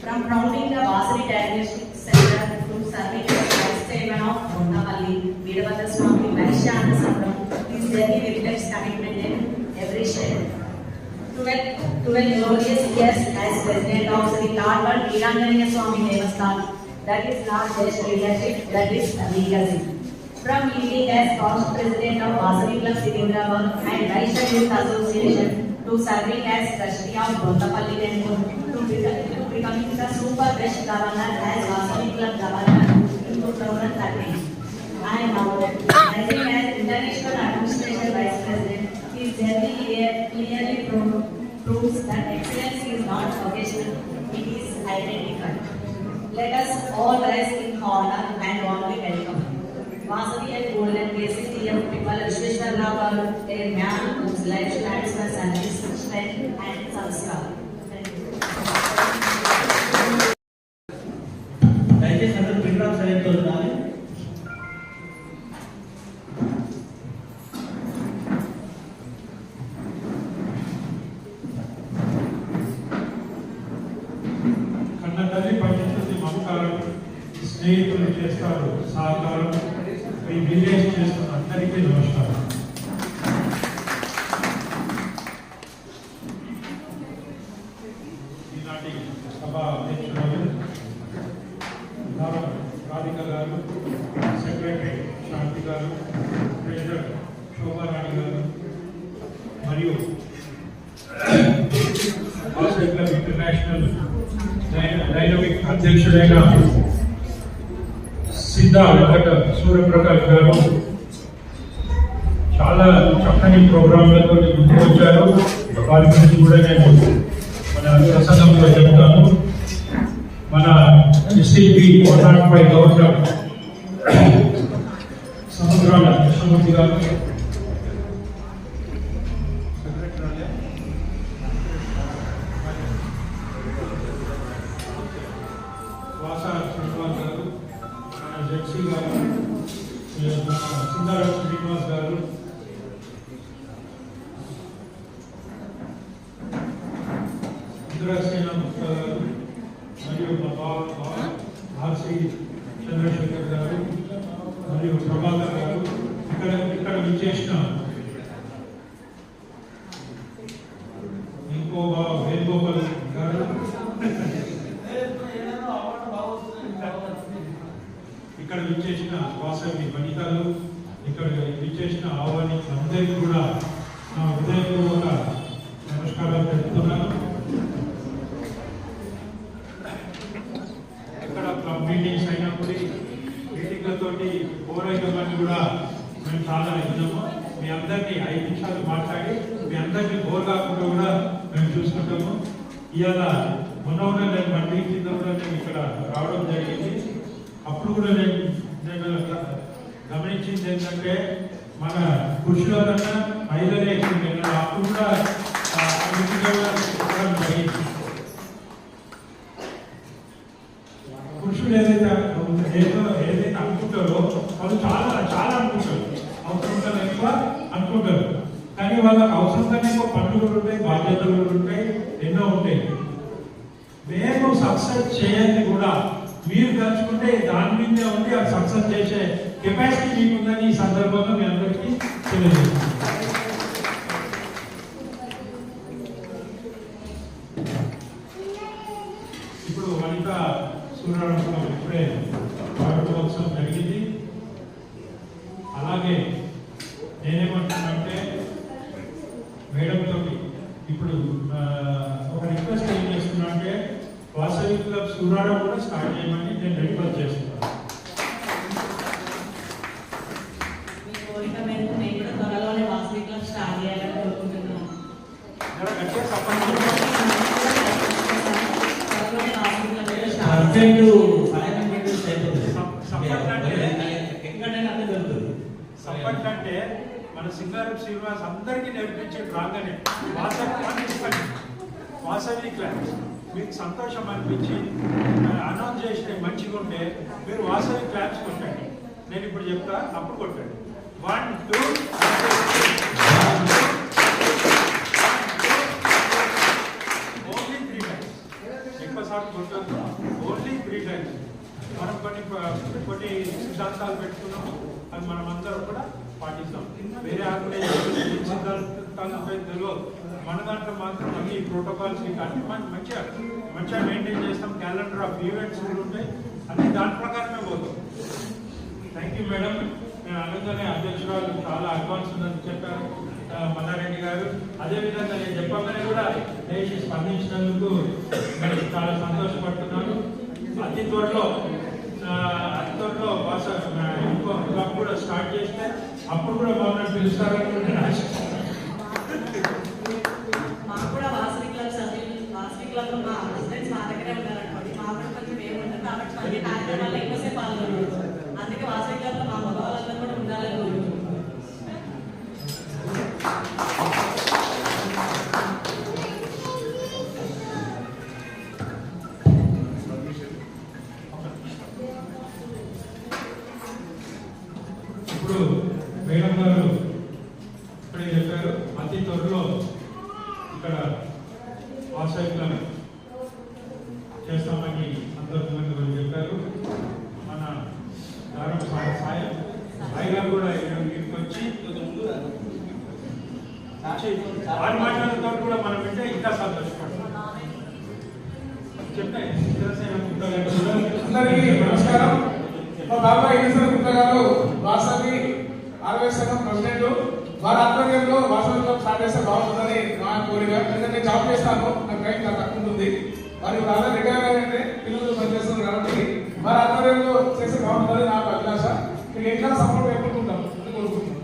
From founding the Vasavi Diagnostic Center to serving as Vice Chairman of Bondapalli, Veerabhadra Swami Vaishya Sangham, his journey reflects commitment in every share. 12 glorious years as President of Sri Larwal Veeranjanaya Swami Devasthanam, that is not just leadership, that is legacy. From leading as past President of Vasavi Club Sikindrabad and Vaishya Youth Association to serving as Trustee of Bondapalli Temple to becoming the super best governor as Vasavi Club Governor in 2013. I am now rising as International Administration Vice President. His journey clearly proves that excellence is not occasional, it is identical. Let us all rise in honor and warmly welcome Vasavi and Golden Basic of people, Vishweshwar Rao, a man whose life shines the service, strength and samskar. దయచేసి అందరూ print of silent ఉండాలి. కన్న తల్లి పండించింది మమకారం, స్నేహితులు చేస్తారు సహకారం. ఈ విలేజ్ చేస్తున్న అందరికీ నమస్కారం. ఈనాటి సభ అధ్యక్షురాలు రాధిక గారు, సెక్రటరీ శాంతి గారు, ట్రెజరర్ శోభారాణి గారు మరియు ఇంటర్నేషనల్ డైనమిక్ అధ్యక్షుడైన సిద్ధ వెంకట సూర్యప్రకాష్ గారు చాలా చక్కని ప్రోగ్రాంలతో ముందుకు వచ్చారు. వారి గురించి కూడా నేను మన ప్రసంగంలో చెప్తాను. మన ఎస్సీపీ 105 గవర్నర్ సముద్రాల కృష్ణమూర్తి గారు, వాసా శ్రీనివాస్ గారు, మన జెడ్సీ గారు, సింగారం శ్రీనివాస్ గారు, ఇంద్రసేన గుప్తా గారు మరియు ఆర్సి చంద్రశేఖర్ గారు మరియు ప్రభాకర్ గారు, ఇక్కడ విచ్చేసిన ఇంకో వేణుగోపాల్ గారు, ఇక్కడ విచ్చేసిన వాసవి వనితలు, ఇక్కడ విచ్చేసిన ఆహ్వాని అందరికీ కూడా నా హృదయపూర్వక నమస్కారాలు తెలుపుతున్నాను. ఎక్కడ క్లబ్ మీటింగ్స్ అయినప్పుడు మీటింగ్లతోటి బోర్ అయినవన్నీ కూడా మేము చాలా విన్నాము. మీ అందరినీ 5 నిమిషాలు మాట్లాడి మీ అందరినీ బోర్ కాకుండా కూడా మేము చూసుకుంటాము. ఇవాళ మొన్న నేను 1 వీక్ కింద కూడా నేను ఇక్కడ రావడం జరిగింది. అప్పుడు కూడా నేను గమనించింది ఏంటంటే మన పురుషుల కన్నా మహిళలే ఎక్కువ. అప్పుడు కూడా జరిగింది. పురుషులు ఏదైతే అనుకుంటారో వాళ్ళు చాలా అనుకుంటారు, అవసరం కన్నా ఎక్కువ అనుకుంటారు. కానీ వాళ్ళకి అవసరం కన్నా ఎక్కువ పండుగలు ఉంటాయి, బాధ్యతలు ఉంటాయి, ఎన్నో ఉంటాయి. మేము సక్సెస్ చేయాలి కూడా మీరు తలుచుకుంటే దాని మీదే ఉంది. అది సక్సెస్ చేసే కెపాసిటీ మీకు ఉందని ఈ సందర్భంగా మీ అందరికీ తెలియజేస్తాను. ఇప్పుడు వనిత సూర్యనారాయణ ఇప్పుడే వార్షికోత్సవం జరిగింది. అలాగే నేనేమంటున్నానంటే మేడంతో ఇప్పుడు ఒక రిక్వెస్ట్ ఏం చేస్తున్నా అంటే వాసవి క్లబ్ సూరారం కూడా స్టార్ట్ చేయమని నేను రిక్వెస్ట్ చేస్తున్నాను. మీ కోరిక మేరకు నేను కూడా త్వరలోనే వాసవి క్లబ్ స్టార్ట్ చేయాలని కోరుకుంటున్నాను. సపోర్ట్ అంటే మన సింగారం శ్రీనివాస్ అందరికీ నేర్పించే రాగానే వాసవి క్లబ్ మీకు సంతోషం అనిపించి అనౌన్స్ చేస్తే మంచిగా ఉంటే మీరు వాసవి క్లాప్స్ కొట్టండి. నేను ఇప్పుడు చెప్తా, అప్పుడు కొట్టండి. 1 2 ఓన్లీ 3 టైమ్స్. ఎక్కువసార్లు కొట్టద్దు, ఓన్లీ 3 టైమ్స్. మనం కొన్ని సిద్ధాంతాలు పెట్టుకున్నాము, అది మనం అందరం కూడా పాటిస్తాం. వేరే ఆర్గనైజేషన్ సిద్ధాంతాలు తెలియదు, మన దాంట్లో మాత్రం అన్ని ప్రోటోకాల్స్ అన్ని మంచిగా మెయింటైన్ చేస్తాం. క్యాలెండర్ ఆఫ్ ఈవెంట్స్ కూడా ఉంటాయి, అన్ని దాని ప్రకారమే పోతాం. Thank you madam. నేను అనగానే అధ్యక్షురాలు చాలా అడ్వాన్స్ ఉందని చెప్పారు మల్లారెడ్డి గారు. అదేవిధంగా నేను చెప్పగానే కూడా లేచి స్పందించినందుకు నేను చాలా సంతోషపడుతున్నాను. అతి త్వరలో ఇంకో క్లబ్ కూడా స్టార్ట్ చేస్తే అప్పుడు కూడా మమ్మల్ని పిలుస్తారని నేను ఆశిస్తున్నాను. మాకు కూడా వాసవి క్లబ్ సభ్యులు, వాసవి క్లబ్ మా ప్రెసిడెంట్స్ మా దగ్గరే ఉన్నారనుకోండి, మా కూడా కొంచెం ఏముంటుంది కాబట్టి కార్యక్రమాల్లో ఎక్కువసేపు పాల్గొన్నారు. అందుకే వాసవి క్లబ్ మా మగవాళ్ళందరూ కూడా ఉండాలని కోరుకుంటున్నాం. ఇప్పుడే చెప్పారు, అతి త్వరలో ఇక్కడ వాసవికులను చేస్తామని సందర్భంగా వాళ్ళు చెప్పారు. మన దారం సాయం సాయి గారు కూడా ఇంటికి వచ్చి వారి మాటలతో కూడా మనం వింటే ఇంకా సంతోషపడతాం. చెప్పండి. అందరికీ నమస్కారం. మా బాబాయ్ ఈశ్వర గుప్తా గారు వాసవి ఆరోగ్య సంఘం ప్రెసిడెంట్. వారి ఆధ్వర్యంలో వాసవి క్లబ్ స్టార్ట్ చేస్తే బాగుంటుందని నా కోరిక. ఎందుకంటే నేను జాబ్ చేస్తాను, నాకు టైం తక్కువ ఉంటుంది. వారి బాగా రిటైర్ అయ్యంటే పిల్లలు పనిచేస్తున్నారు కాబట్టి వారి ఆధ్వర్యంలో చేస్తే బాగుంటుందని నాకు అభిలాష. మీకు ఎట్లా సపోర్ట్ పెట్టుకుంటాం అని కోరుకుంటున్నాను.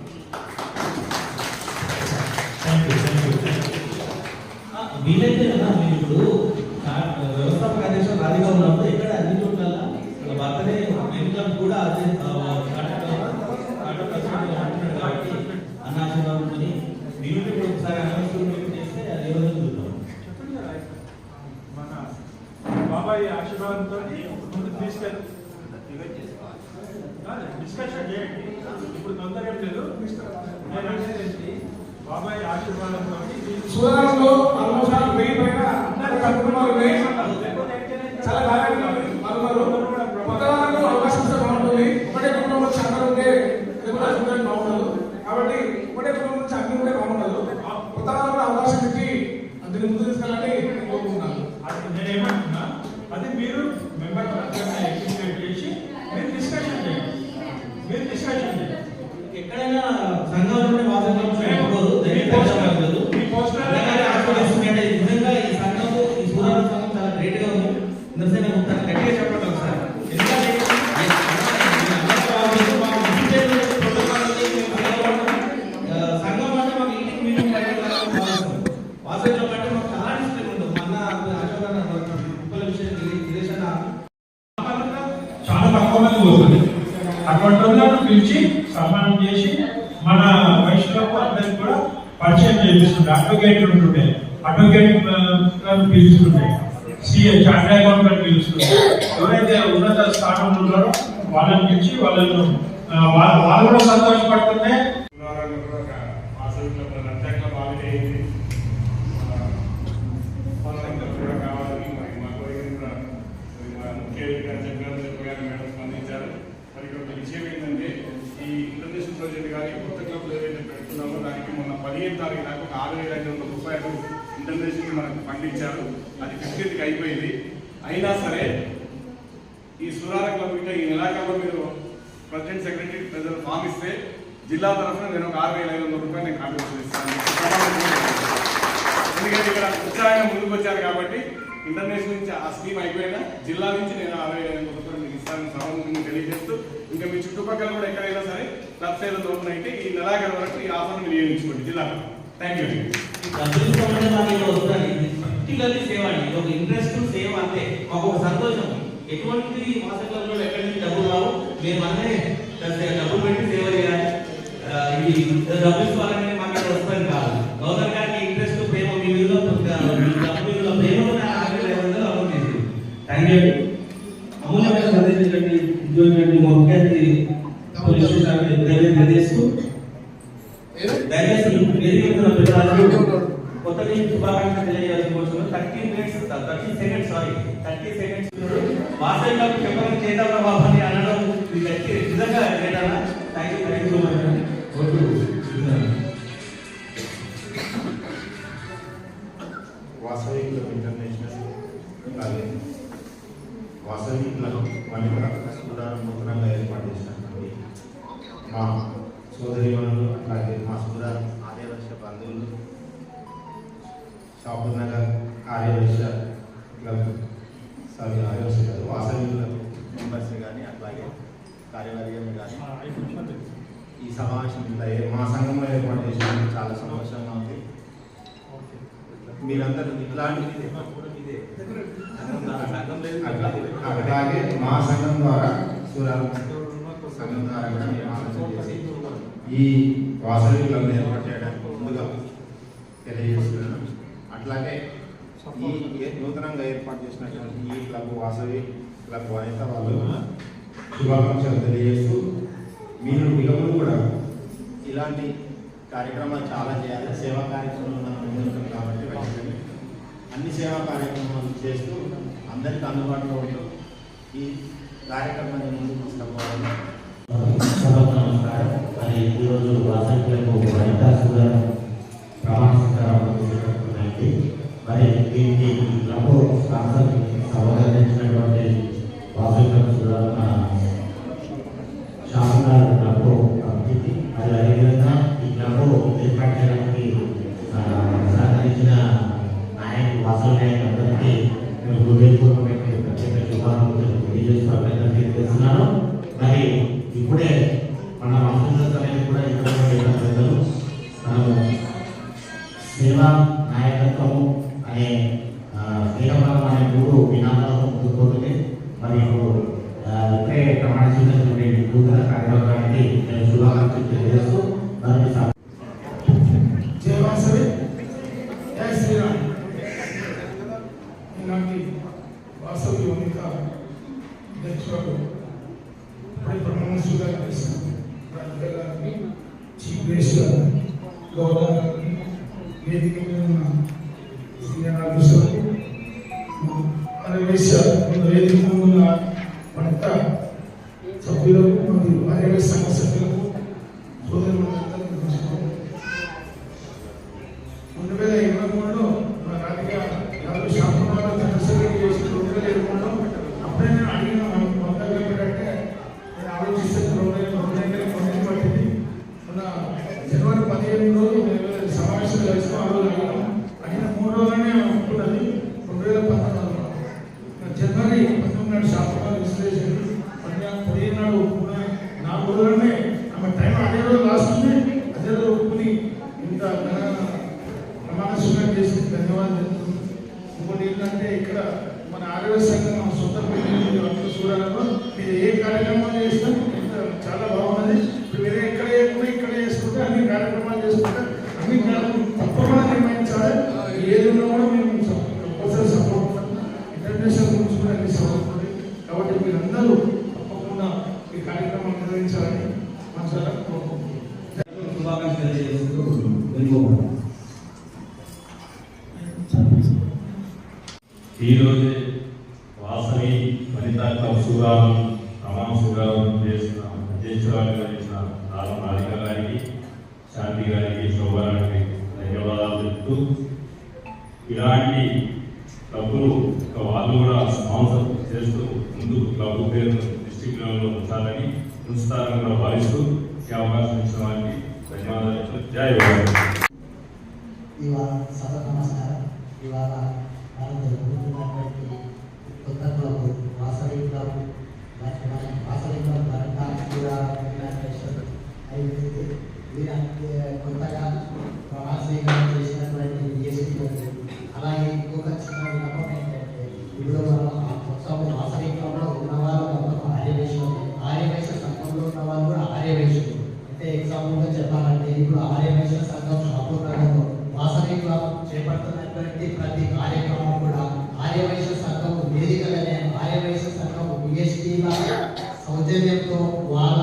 వీలైతే కదా మీరు ఇప్పుడు వ్యవస్థాపక అధ్యక్షులు రాధిగా ఉన్నప్పుడు ఎక్కడ అన్ని చోట్ల బర్త్డే ఎన్నికలు కూడా అదే కాబట్టి అన్నాశీర్వాదంతో మీరు ఒకసారి అనౌన్స్మెంట్ చేస్తే అది ఏ రోజు చూద్దాం. మన బాబాయ్ ఆశీర్వాదంతో ముందుకు తీసుకెళ్ళి డిస్కషన్ చేయండి. ఇప్పుడు తొందర ఏం లేదు. నేను అనేది బాబాయ్ ఆశీర్వాదంతో సూర్యంలో ఆల్మోస్ట్ 1000 పైన కుటుంబాలు ఉన్నాయి. చాలా బాగా మరొకరు కొత్త వాళ్ళకు అవకాశం ఇస్తే బాగుంటుంది. ఒకటే కుటుంబం నుంచి అందరూ ఉంటే చూడడానికి బాగుండదు. కాబట్టి ఒకటే కుటుంబం నుంచి అన్ని ఉంటే బాగుండదు. కొత్త వాళ్ళకు కూడా అవకాశం ఇచ్చి దీన్ని ముందు తీసుకెళ్ళాలని నేను కోరుకుంటున్నాను. నేను ఏమంటున్నా, అది మీరు మెంబర్ ఎగ్జిక్యూట్ చేసి మీరు డిస్కషన్ చేయండి. ఎక్కడైనా సంఘంలోనే వాసనలు నిజంగా ఈ సంఘంలో ఈ సూర్యాల సంఘం చాలా గ్రేట్ గా ఉంది. నిరసన గట్టిగా చెప్పడం సార్. సంఘం అంటే మాకు ఇంటికి మీటింగ్ వాసనలో కంటే మాకు చాలా డిస్ట్రిక్ట్ ఉంటుంది. మన ఉప్పల విషయం చాలా తక్కువ మంది పోతుంది. అటువంటి వాళ్ళను పిలిచి సన్మానం చేసి మన వైశ్యులకు అందరికి కూడా పరిచయం చేపిస్తుండే. అడ్వకేట్లు ఉంటుండే, అడ్వకేట్ పిలుస్తుండే, సిఏ చార్టెడ్ అకౌంటెంట్ పిలుస్తుండే. ఎవరైతే ఉన్నత స్థానంలో ఉన్నారో వాళ్ళని పిలిచి వాళ్ళు కూడా సంతోషపడుతుండే. విషయం ఏంటంటే ఈ ఇంటర్నేషనల్ ప్రాజెక్ట్ కానీ కొత్త క్లబ్లు ఏదైతే పెడుతున్నామో దానికి మొన్న 15వ తారీఖు నాకు 6500 రూపాయలు ఇంటర్నేషనల్ మనకు ఫండ్ ఇచ్చారు. అది 15కి అయిపోయింది. అయినా సరే ఈ సురార క్లబ్ ఇంకా ఈ నెలాఖరులో మీరు ప్రెసిడెంట్ సెక్రటరీ ట్రెజరర్ ఫామ్ ఇస్తే జిల్లా తరఫున నేను ఒక 6500 రూపాయలు నేను కాంట్రిబ్యూషన్ ఇస్తాను. ఎందుకంటే ఇక్కడ ఉత్సాహంగా ముందుకు వచ్చారు కాబట్టి ఇంటర్నేషనల్ నుంచి ఆ స్కీమ్ అయిపోయినా జిల్లా నుంచి నేను 6500 రూపాయలు మీకు ఇస్తాను సభను తెలియజేస్తూ, ఇంకా మీ చుట్టుపక్కల కూడా ఎక్కడైనా సరే క్లబ్స్ ఏదైనా ఓపెన్ అయితే ఈ నెలాఖరు వరకు ఈ ఆఫర్ను వినియోగించుకోండి జిల్లాలో. Thank you. సేవ అండి, ఒక ఇంట్రెస్ట్ సేవ అంతే, మాకు ఒక సంతోషం. ఎటువంటి మాస క్లబ్లో ఎక్కడి నుంచి డబ్బులు రావు, మేము అన్నీ డబ్బులు పెట్టి సేవ చేయాలి. ఇది డబ్బులు ఇవ్వాలనే మాకు వస్తుంది కాదు. గవర్నర్ గారికి ఇంట్రెస్ట్ ప్రేమ మీ మీద అమూల్యమైన సందేశించండి ముఖ్య అతిథి పోలీస్ స్టేషన్ తెలియజేస్తూ దయచేసి కొత్త శుభాకాంక్షలు తెలియజేయాల్సి కోరుతున్నాను. 30 సెకండ్స్ వాసవిగా చెప్పడం చేద్దాం బాబు అని అనడం నిజంగా లేదన్నా. Thank you so much. Vasavi club international అలాగే వాసవి క్లబ్ వనిత నూతనంగా ఏర్పాటు చేసినటువంటి మా సోదరిమణులు అలాగే మా ఆర్యవైశ్య బంధువులు, Shapur Nagar Aryavysya club Aryavysya club Vasavi club members కానీ అట్లాగే కార్యవర్గం కానీ ఈ సమావేశం మా సంఘంలో ఏర్పాటు చేసినందుకు చాలా సంతోషంగా ఉంది. మీరందరూ ఇట్లాంటి అలాగే మా సంఘం ద్వారా సూరాల సంఘం ద్వారా కూడా మేము ఆలోచన చేసి ఈ వాసవి క్లబ్ ఏర్పాటు చేయడానికి ముందుగా తెలియజేస్తున్నాను. అట్లాగే ఈ నూతనంగా ఏర్పాటు చేసినటువంటి ఈ క్లబ్ వాసవి క్లబ్ వనిత వాళ్ళు శుభాకాంక్షలు తెలియజేస్తూ మీరు మిగతా కూడా ఇలాంటి కార్యక్రమాలు చాలా చేయాలి. సేవా కార్యక్రమాలు మనం ముందుంటాం కాబట్టి ఖచ్చితంగా అన్ని సేవా కార్యక్రమాలు చేస్తూ అందరికీ అందుబాటులో ఉంటూ ఈ కార్యక్రమాన్ని ముందుకు తీసుకుపోవాలి. నమస్కారం. మరి ఈరోజు వాసవికులకు వనితా సుధారణ ప్రమాణ స్వీకారం చేసినటువంటి మరి దీనికి క్లబ్ స్పాన్సర్ సహకరించినటువంటి వాసవికులకు సుధారణ షాపుదారు క్లబ్ కమిటీకి మరి అదేవిధంగా ఈ క్లబ్ ఏర్పాటు చేయడానికి సహకరించిన నాయకులు వాసవి నాయకులందరికీ నేను హృదయపూర్వకమైన ప్రత్యేక శుభాకాంక్షలు తెలియజేస్తూ అభినందనలు తెలియజేస్తున్నాను. మరి ఇప్పుడే మన వాసవికుల అనేది కూడా ఇక్కడ పెద్దలు మనము సేవా నాయకత్వము అనే శ్రీరామరావు అనే మూడు వినాదాలతో ముందుకోతుంది. మరి ఇప్పుడు ఇప్పుడే ప్రమాణ స్వీకరించిన నూతన కార్యక్రమానికి నేను శుభాకాంక్షలు తెలియజేస్తూ మరి జై వాసవి, జై శ్రీరామ్. ఇలాంటి వాసవి యోనిక అధ్యక్షుడు ప్రమాణ స్వీకారం చేసిన గారిని, చీఫ్ గెస్ట్ గారిని, గౌరవ గారిని, వేదిక మీద ఉన్న సీనియర్ ఆఫీసర్లు, వేదిక మీద ఉన్న వనిత సభ్యులకు మరియు ఆర్యవైశ్య సంఘ సభ్యులకు సోదరులందరికీ 2023లో మన రాజకీయ యాదవ్ షాపుల్లో చంద్రశేఖర్ చేసిన 2023లో అప్పుడే నేను అడిగిన మొత్తం ఏంటంటే నేను ఆలోచిస్తే 2 పట్టింది. మన జనవరి 15 రోజు సమావేశం కలిసి ఆ రోజు అడిగిన 3 రోజులనే ఒప్పుకున్నది. 2019 జనవరి 19 నాడు షాపుల్లో విశ్లేషణ 15 నాడు ఒప్పుకున్న 4 రోజులనే ఆమె టైం అదే రోజు లాస్ట్ ఉంది. అదే రోజు ఒప్పుకుని ఇంత ప్రమాణ స్వీకారం చేసి ధన్యవాదాలు. ఇంకోటి ఏంటంటే ఇక్కడ మన ఆరోగ్య సంఘం మన సొంత పిల్లలు చూడాలలో మీరు ఏ కార్యక్రమాలు చేసినా చాలా బాగున్నది. ఇప్పుడు వేరే ఎక్కడ చేయకుండా ఇక్కడ చేసుకుంటే అన్ని కార్యక్రమాలు చేసుకుంటే అన్ని తప్పకుండా నిర్వహించాలి. ఏది ఉన్నా కూడా మేము కంపల్సరీ సపోర్ట్ ఇంటర్నేషనల్ గురించి కూడా అన్ని సపోర్ట్ ఉంది. కాబట్టి మీరందరూ తప్పకుండా ఈ కార్యక్రమాలు నిర్వహించాలని మనసారా కోరుకుంటున్నాను. శుభాకాంక్షలు తెలియజేస్తూ వెళ్ళిపోవాలి. ఈరోజే వాసవి వనితా క్లబ్ సుధారణ ప్రమాణ స్వీకారం చేసిన అధ్యక్షురాలు వహించిన నారా రాధిక గారికి, శాంతి గారికి, శోభా గారికి ధన్యవాదాలు చెప్తూ ఇలాంటి క్లబ్లు వాళ్ళు కూడా స్పాన్సర్ చేస్తూ ముందు క్లబ్ పేరు డిస్ట్రిక్ట్ లెవెల్లో ఉంచాలని ఉంచుతారని కూడా భావిస్తూ ఈ అవకాశం ఇచ్చిన వారికి ధన్యవాదాలు చెప్తూ జై ఇవాళ సభ నమస్కారం. ఇవాళ మనం జరుపుకుంటున్నటువంటి కొత్త club Vasavi club Vasavi club Vanitha కూడా అయిపోయింది. కొత్తగా ప్రమాణ స్వీకారం చేసినటువంటి డిఎస్పీ అలాగే ఇంకొక చిన్న విన్నపం ఏంటంటే ఇప్పుడు మనం మొత్తం వాసవి క్లబ్లో ఉన్నవారు మొత్తం ఆర్యవైశ్య సంఘంలో ఉన్న వాళ్ళు కూడా ఆర్యవైశ్యులు. అంటే ఎగ్జాంపుల్గా చెప్పాలంటే ఇప్పుడు ఆర్యవైశ్య సంఘం షాపూర్ నగర్లో వాసవి క్లబ్ చేపడుతున్నటువంటి ప్రతి కార్యక్రమం కూడా ఆర్యవైశ్య సంఘం వేదికగానే ఆర్యవైశ్య సంఘం బిఎస్టీల సౌజన్యంతో వాళ్ళ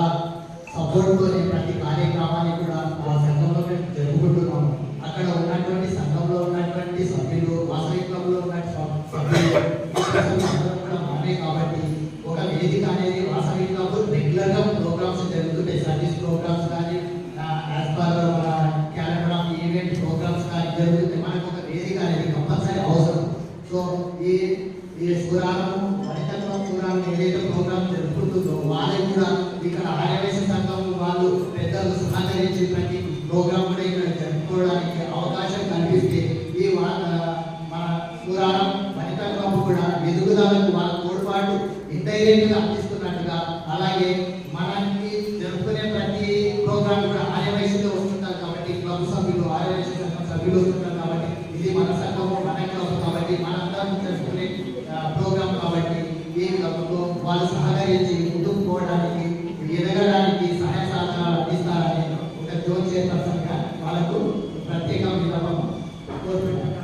సపోర్ట్తోనే ప్రతి కార్యక్రమాన్ని కూడా ఆ సంఘంలో మేము జరుపుకుంటున్నాము. అక్కడ ఉన్నటువంటి సంఘంలో ఉన్నటువంటి సభ్యులు వాసవి క్లబ్లో ఉన్న సభ్యులు కూడా మామే కాబట్టి ఒక వేదిక అనేది వాసవి క్లబ్ రెగ్యులర్గా ప్రోగ్రామ్స్ జరుగుతుంటాయి. సర్వీస్ ప్రోగ్రామ్స్ కానీ యాజ్ పర్ మన క్యాలెండర్ ఆఫ్ ఈవెంట్ ప్రోగ్రామ్స్ కానీ జరుగుతుంది. మనకు ఒక వేదిక అనేది కంపల్సరీ అవసరం. సో ఈ సురాలను వనితా క్లబ్ సురాలను ఏదైతే ప్రోగ్రామ్ జరుపుకుంటుందో వాళ్ళకి కూడా ఇక్కడ ఆర్యవైశ్య సంఘం వాళ్ళు పెద్దలు సహకరించి ప్రతి ప్రోగ్రామ్ కూడా ఇక్కడ జరుపుకోవడానికి అవకాశం కల్పిస్తే ఈ మన సురాలం వనితా క్లబ్ కూడా ఎదుగుదలకు వాళ్ళ తోడ్పాటు ఇండైరెక్ట్గా అందిస్తున్నట్టుగా అలాగే మనకి జరుపుకునే ప్రతి ప్రోగ్రామ్ కూడా ఆర్యవైశ్యతో వస్తుంటారు కాబట్టి క్లబ్ సభ్యులు ఆర్యవైశ్య సంఘం సభ్యులు వస్తుంటారు కాబట్టి ఇది మన సంఘము మన క్లబ్ కాబట్టి మనందరం జరుపుకునే ప్రోగ్రామ్ కాబట్టి ఈ క్లబ్లో వాళ్ళు సహకరించి ముందుకు పోవడానికి ఎదగడానికి సహాయ సహకారాలు అందిస్తారని ఒక జోన్ చైర్పర్సన్గా వాళ్ళకు ప్రత్యేక విన్నపం కోరుకుంటున్నాను.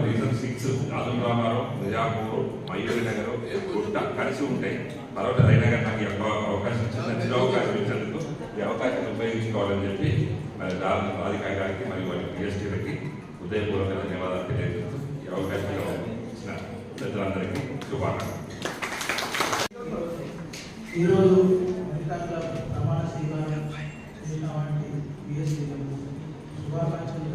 రీజన్ 6 రాజం రామారావు, నిజాపూర్, మయూరి నగర్, గుట్ట కలిసి ఉంటాయి. తర్వాత అయినా కానీ నాకు అవకాశం ఇచ్చింది, అవకాశం ఇచ్చినందుకు ఈ అవకాశాన్ని ఉపయోగించి చేసుకోవాలని చెప్పి మరి రాధికా గారికి మరియు వారి పిఎస్టీలకి హృదయపూర్వక ధన్యవాదాలు తెలియజేస్తూ ఈ అవకాశం ఇచ్చిన పెద్దలందరికీ శుభాకాంక్షలు. ఈరోజు ప్రమాణ స్వీకారం చేసిన వాటి పిఎస్టీలకు శుభాకాంక్షలు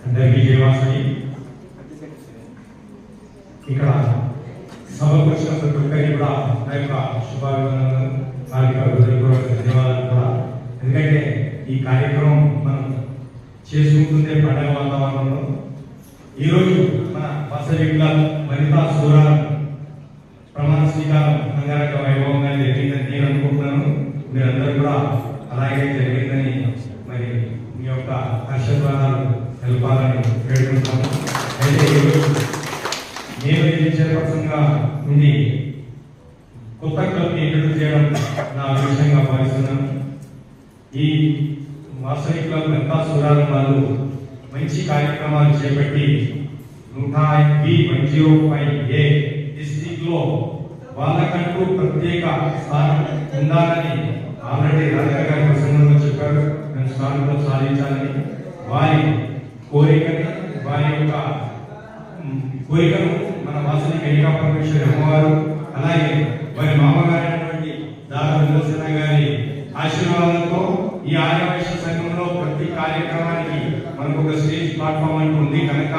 అందరికీ జయవాసని. ఇక్కడ సభకు వచ్చిన ప్రతి ఒక్కరికి కూడా నా యొక్క శుభాభివందనలు, హార్దిక హృదయపూర్వక ధన్యవాదాలు కూడా. ఎందుకంటే ఈ కార్యక్రమం మనం చేసుకుంటుందే పండగ వాతావరణంలో ఈరోజు మన వాసవి క్లబ్ వనితా సూరారం ప్రమాణ స్వీకారం అంగరంగ వైభవంగా జరిగిందని నేను అనుకుంటున్నాను. మీరందరూ కూడా అలాగే జరిగిందని మరి మీ యొక్క ఆశీర్వాదాలు తెలపాలని వేడుకుంటున్నాను. అయితే నేను చైర్పర్సన్గా ఉండి కొత్త క్లబ్ని ఇంట్రడ్యూస్ చేయడం నా విషయంగా భావిస్తున్నాను. ఈ వాసవి క్లబ్ వనితా సూరారం వాళ్ళు మంచి కార్యక్రమాలు చేపట్టి 105 డిస్ట్రిక్ట్ లో వాళ్ళకంటూ ప్రత్యేక స్థానం ఉండాలని ఆల్రెడీ రాధిక గారి ప్రసంగంలో చెప్పారు. మేము స్థానంలో సాధించాలని వారి కోరికను మన వాసవి కన్యకా పరమేశ్వరి అమ్మవారు అలాగే వారి మామగారైనటువంటి దాదా విమోచన గారి ఆశీర్వాదంతో ఈ ఆర్యవైశ్య సంఘంలో ప్రతి కార్యక్రమానికి మనకు ఒక స్టేజ్ ప్లాట్ఫామ్ అంటూ ఉంది కనుక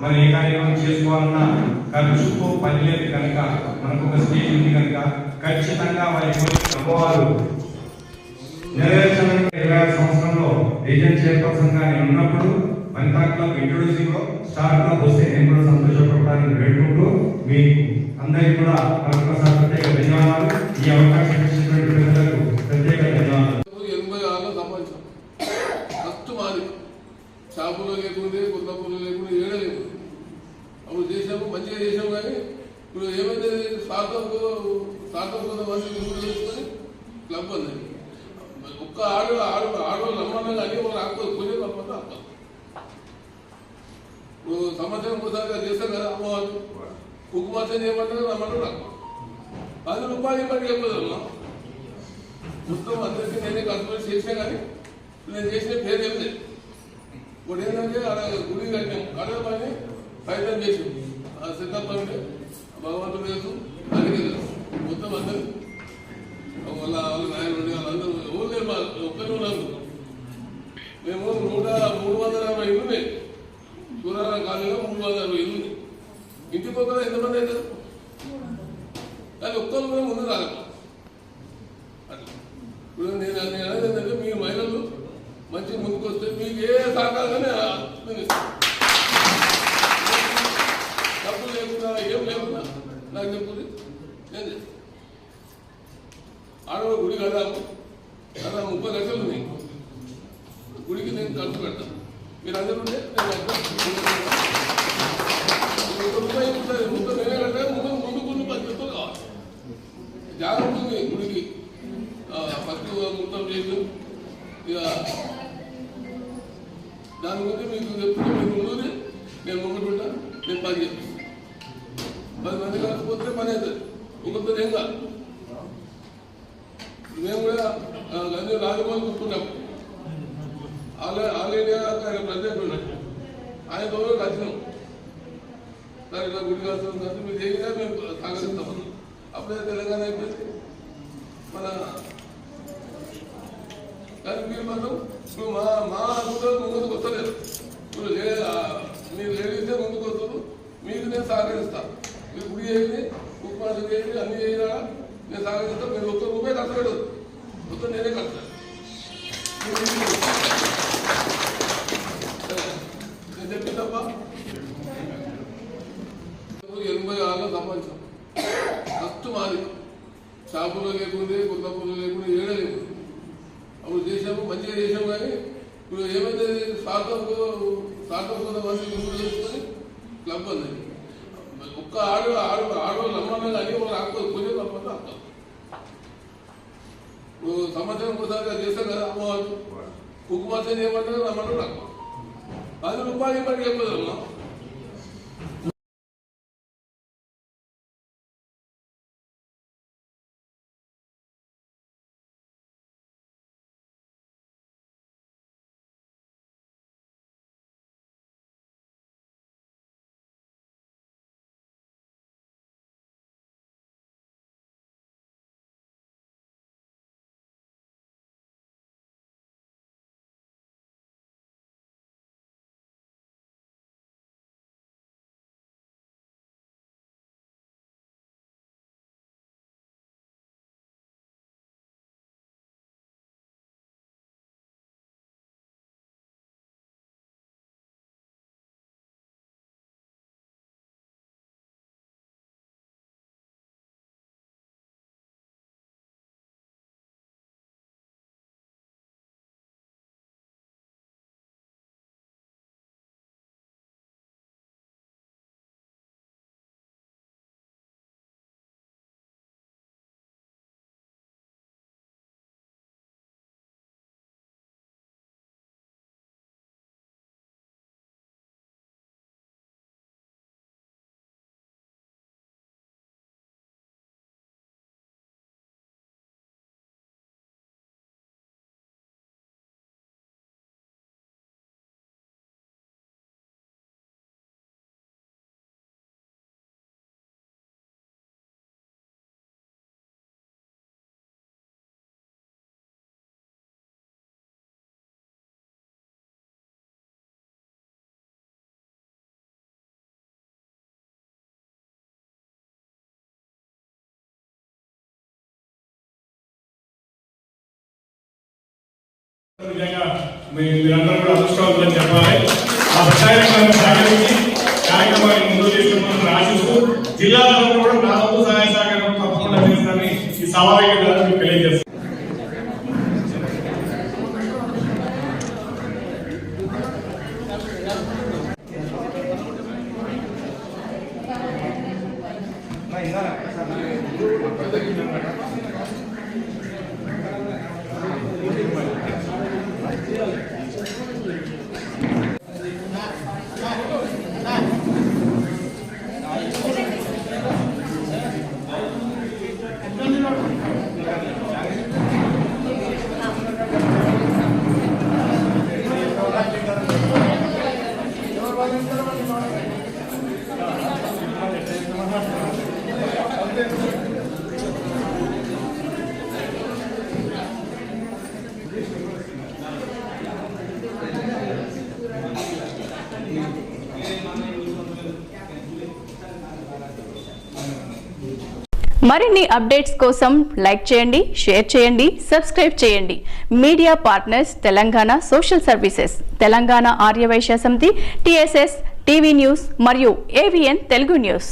మనం ఏ కార్యక్రమం చేసుకోవాలన్నా ఖర్చుకో పని లేదు కనుక మనకు ఒక స్టేజ్ ఉంది కనుక ఖచ్చితంగా వారి అమ్మవారు నెరవేర్చాలని 26 సంవత్సరంలో రీజన్ చైర్పర్సన్ గా నేను ఉన్నప్పుడు వనితా క్లబ్ ఇంట్రొడ్యూసింగ్ లో స్టార్ క్లబ్ వస్తే నేను కూడా సంతోషపడతానని వేడుకుంటూ మీకు అందరికీ కూడా మరొకసారి ప్రత్యేక ధన్యవాదాలు. ఈ అవకాశం ఇచ్చినటువంటి ప్రజలకు ప్రత్యేక ధన్యవాదాలు. 86లో సంపాదించాం. ఫస్ట్ మాది షాపులో లేకుంటే కొత్తపూర్లో లేకుండా ఏడే లేదు. అప్పుడు చేసాము, మంచిగా చేసాము. కానీ ఇప్పుడు ఏమైతే స్వార్థం కొంతమంది చేసుకొని క్లబ్ ఉంది. ఒక్క ఆడవాళ్ళు నమ్మన్నా కానీ ఒక ఆకులు కొనే తప్పదు అప్ప. ఇప్పుడు సంవత్సరం ఒకసారిగా చేస్తాం కదా అమ్మవారు కుక్కుమాసం చేయమంటారు రమ్మన్నారు నాకు 10 రూపాయలు ఇవ్వండి చెప్పదమ్మా. మొత్తం అందరికీ నేనే కన్సల్ట్ చేసినా కానీ నేను చేసిన పేరు ఏం లేదు. ఇప్పుడు ఏంటంటే అలా గుడి కట్టాము కడపని ప్రయత్నం చేసాం. ఆ సిద్ధప్ప అంటే భగవంతుడు తెలుసు, దానికి తెలుసు మొత్తం అందరూ వాళ్ళ నాయన వాళ్ళందరూ ఎవరు లేరు. మా ఒక్కరు ఉన్నారు. మేము 360 ఇల్లు ఉన్నాయి. సూరారం కాలనీలో 360 ఇల్లు ఉన్నాయి. ఇంటికి ఒకరు ఎంతమంది అవుతారు? కానీ ఒక్కరు కూడా ముందు రాలేదు. అట్లా ఇప్పుడు నేను అనేది ఏంటంటే మీ మహిళలు మంచి ముందుకు వస్తే మీకు ఏ సహకారంగానే డబ్బులు లేకుండా ఏం లేకుండా నాకు చెప్పుది నేను చేస్తాను. ఆడవాళ్ళు గుడి కడదాము, 30 లక్షలు ఉన్నాయి. గుడికి నేను ఖర్చు పెడతాను. మీరు అందరూ ఉంటే నేను రూపాయి ఉంటుంది. ముందు నేనే కట్టాలి. ముందు పద్ధతితో కావాలి. జాగ్రత్త ఉంది గుడికి. ఫస్ట్ మొత్తం చేసి ఇక దాని గురించి మీకు చెప్తే మీకు ముందు నేను ముందు పెట్టా నేను పని చేస్తాను. 10 మంది కాకపోతే పని అవుతుంది. ఒకరితో ఏం కాదు. మేము కూడా అన్ని రాజమౌళి చూసుకున్నాం. ఆల్ ఇండియా ప్రెసిడెంట్ ఉన్నాడు. ఆయన గౌరవం వచ్చినాం. సార్ ఇలా గుడి కాల్సిన మీరు చేసినా మేము సహకరిస్తాం. అప్పుడే తెలంగాణ అయిపోయింది మన. కానీ మీరు మాత్రం ఇప్పుడు మా అనుకుంటారు ముందుకు వస్తలేదు. ఇప్పుడు మీరు లేడీసే ముందుకు వస్తారు. మీకు నేను సహకరిస్తాను. మీరు గుడి చేయండి, ఉపవాసం చేయండి, అన్ని చేయాలా నేను సహకరిస్తాను. మీరు ఒక్క రూపాయి ఖర్చు పెట్టదు. మొత్తం నేనే కడతాను. నేను చెప్పి తప్ప 86లో సంపాదించాం. ఫస్ట్ మాది షాపులో లేకుంటే కొత్తపూర్లో లేకుండా ఏడే లేదు. అప్పుడు చేసాము, మంచిగా చేసాము. కానీ ఇప్పుడు ఏమైతే స్వార్థం కొంతమంది చేసుకొని క్లబ్ ఉంది. ఒక్క ఆడవాళ్ళు నమ్మన్నా కానీ ఒక ఆకులు కొనే తప్పదు అప్ప. ఇప్పుడు సంవత్సరం ఒకసారిగా చేస్తాం కదా అమ్మవారు కుక్కుమాసం చేయమంటారు రమ్మన్నారు నాకు 10 రూపాయలు ఇవ్వండి చెప్పదమ్మా. నిజంగా మీరందరూ కూడా అదృష్టవంతులని చెప్పాలి. ఆ ప్రచారాన్ని సహకరించి కార్యక్రమాన్ని ముందు తీసుకుని ఆశిస్తూ జిల్లాలో కూడా నా వంతు సహాయ సహకారం తప్పకుండా చేస్తానని ఈ సభావేదిక మీకు తెలియజేస్తాను. మరిన్ని అప్డేట్స్ కోసం లైక్ చేయండి, షేర్ చేయండి, సబ్స్క్రైబ్ చేయండి. Media partners Telangana social services, Telangana Arya Vysya Samithi, TSS, TV news మరియు AVN తెలుగు న్యూస్.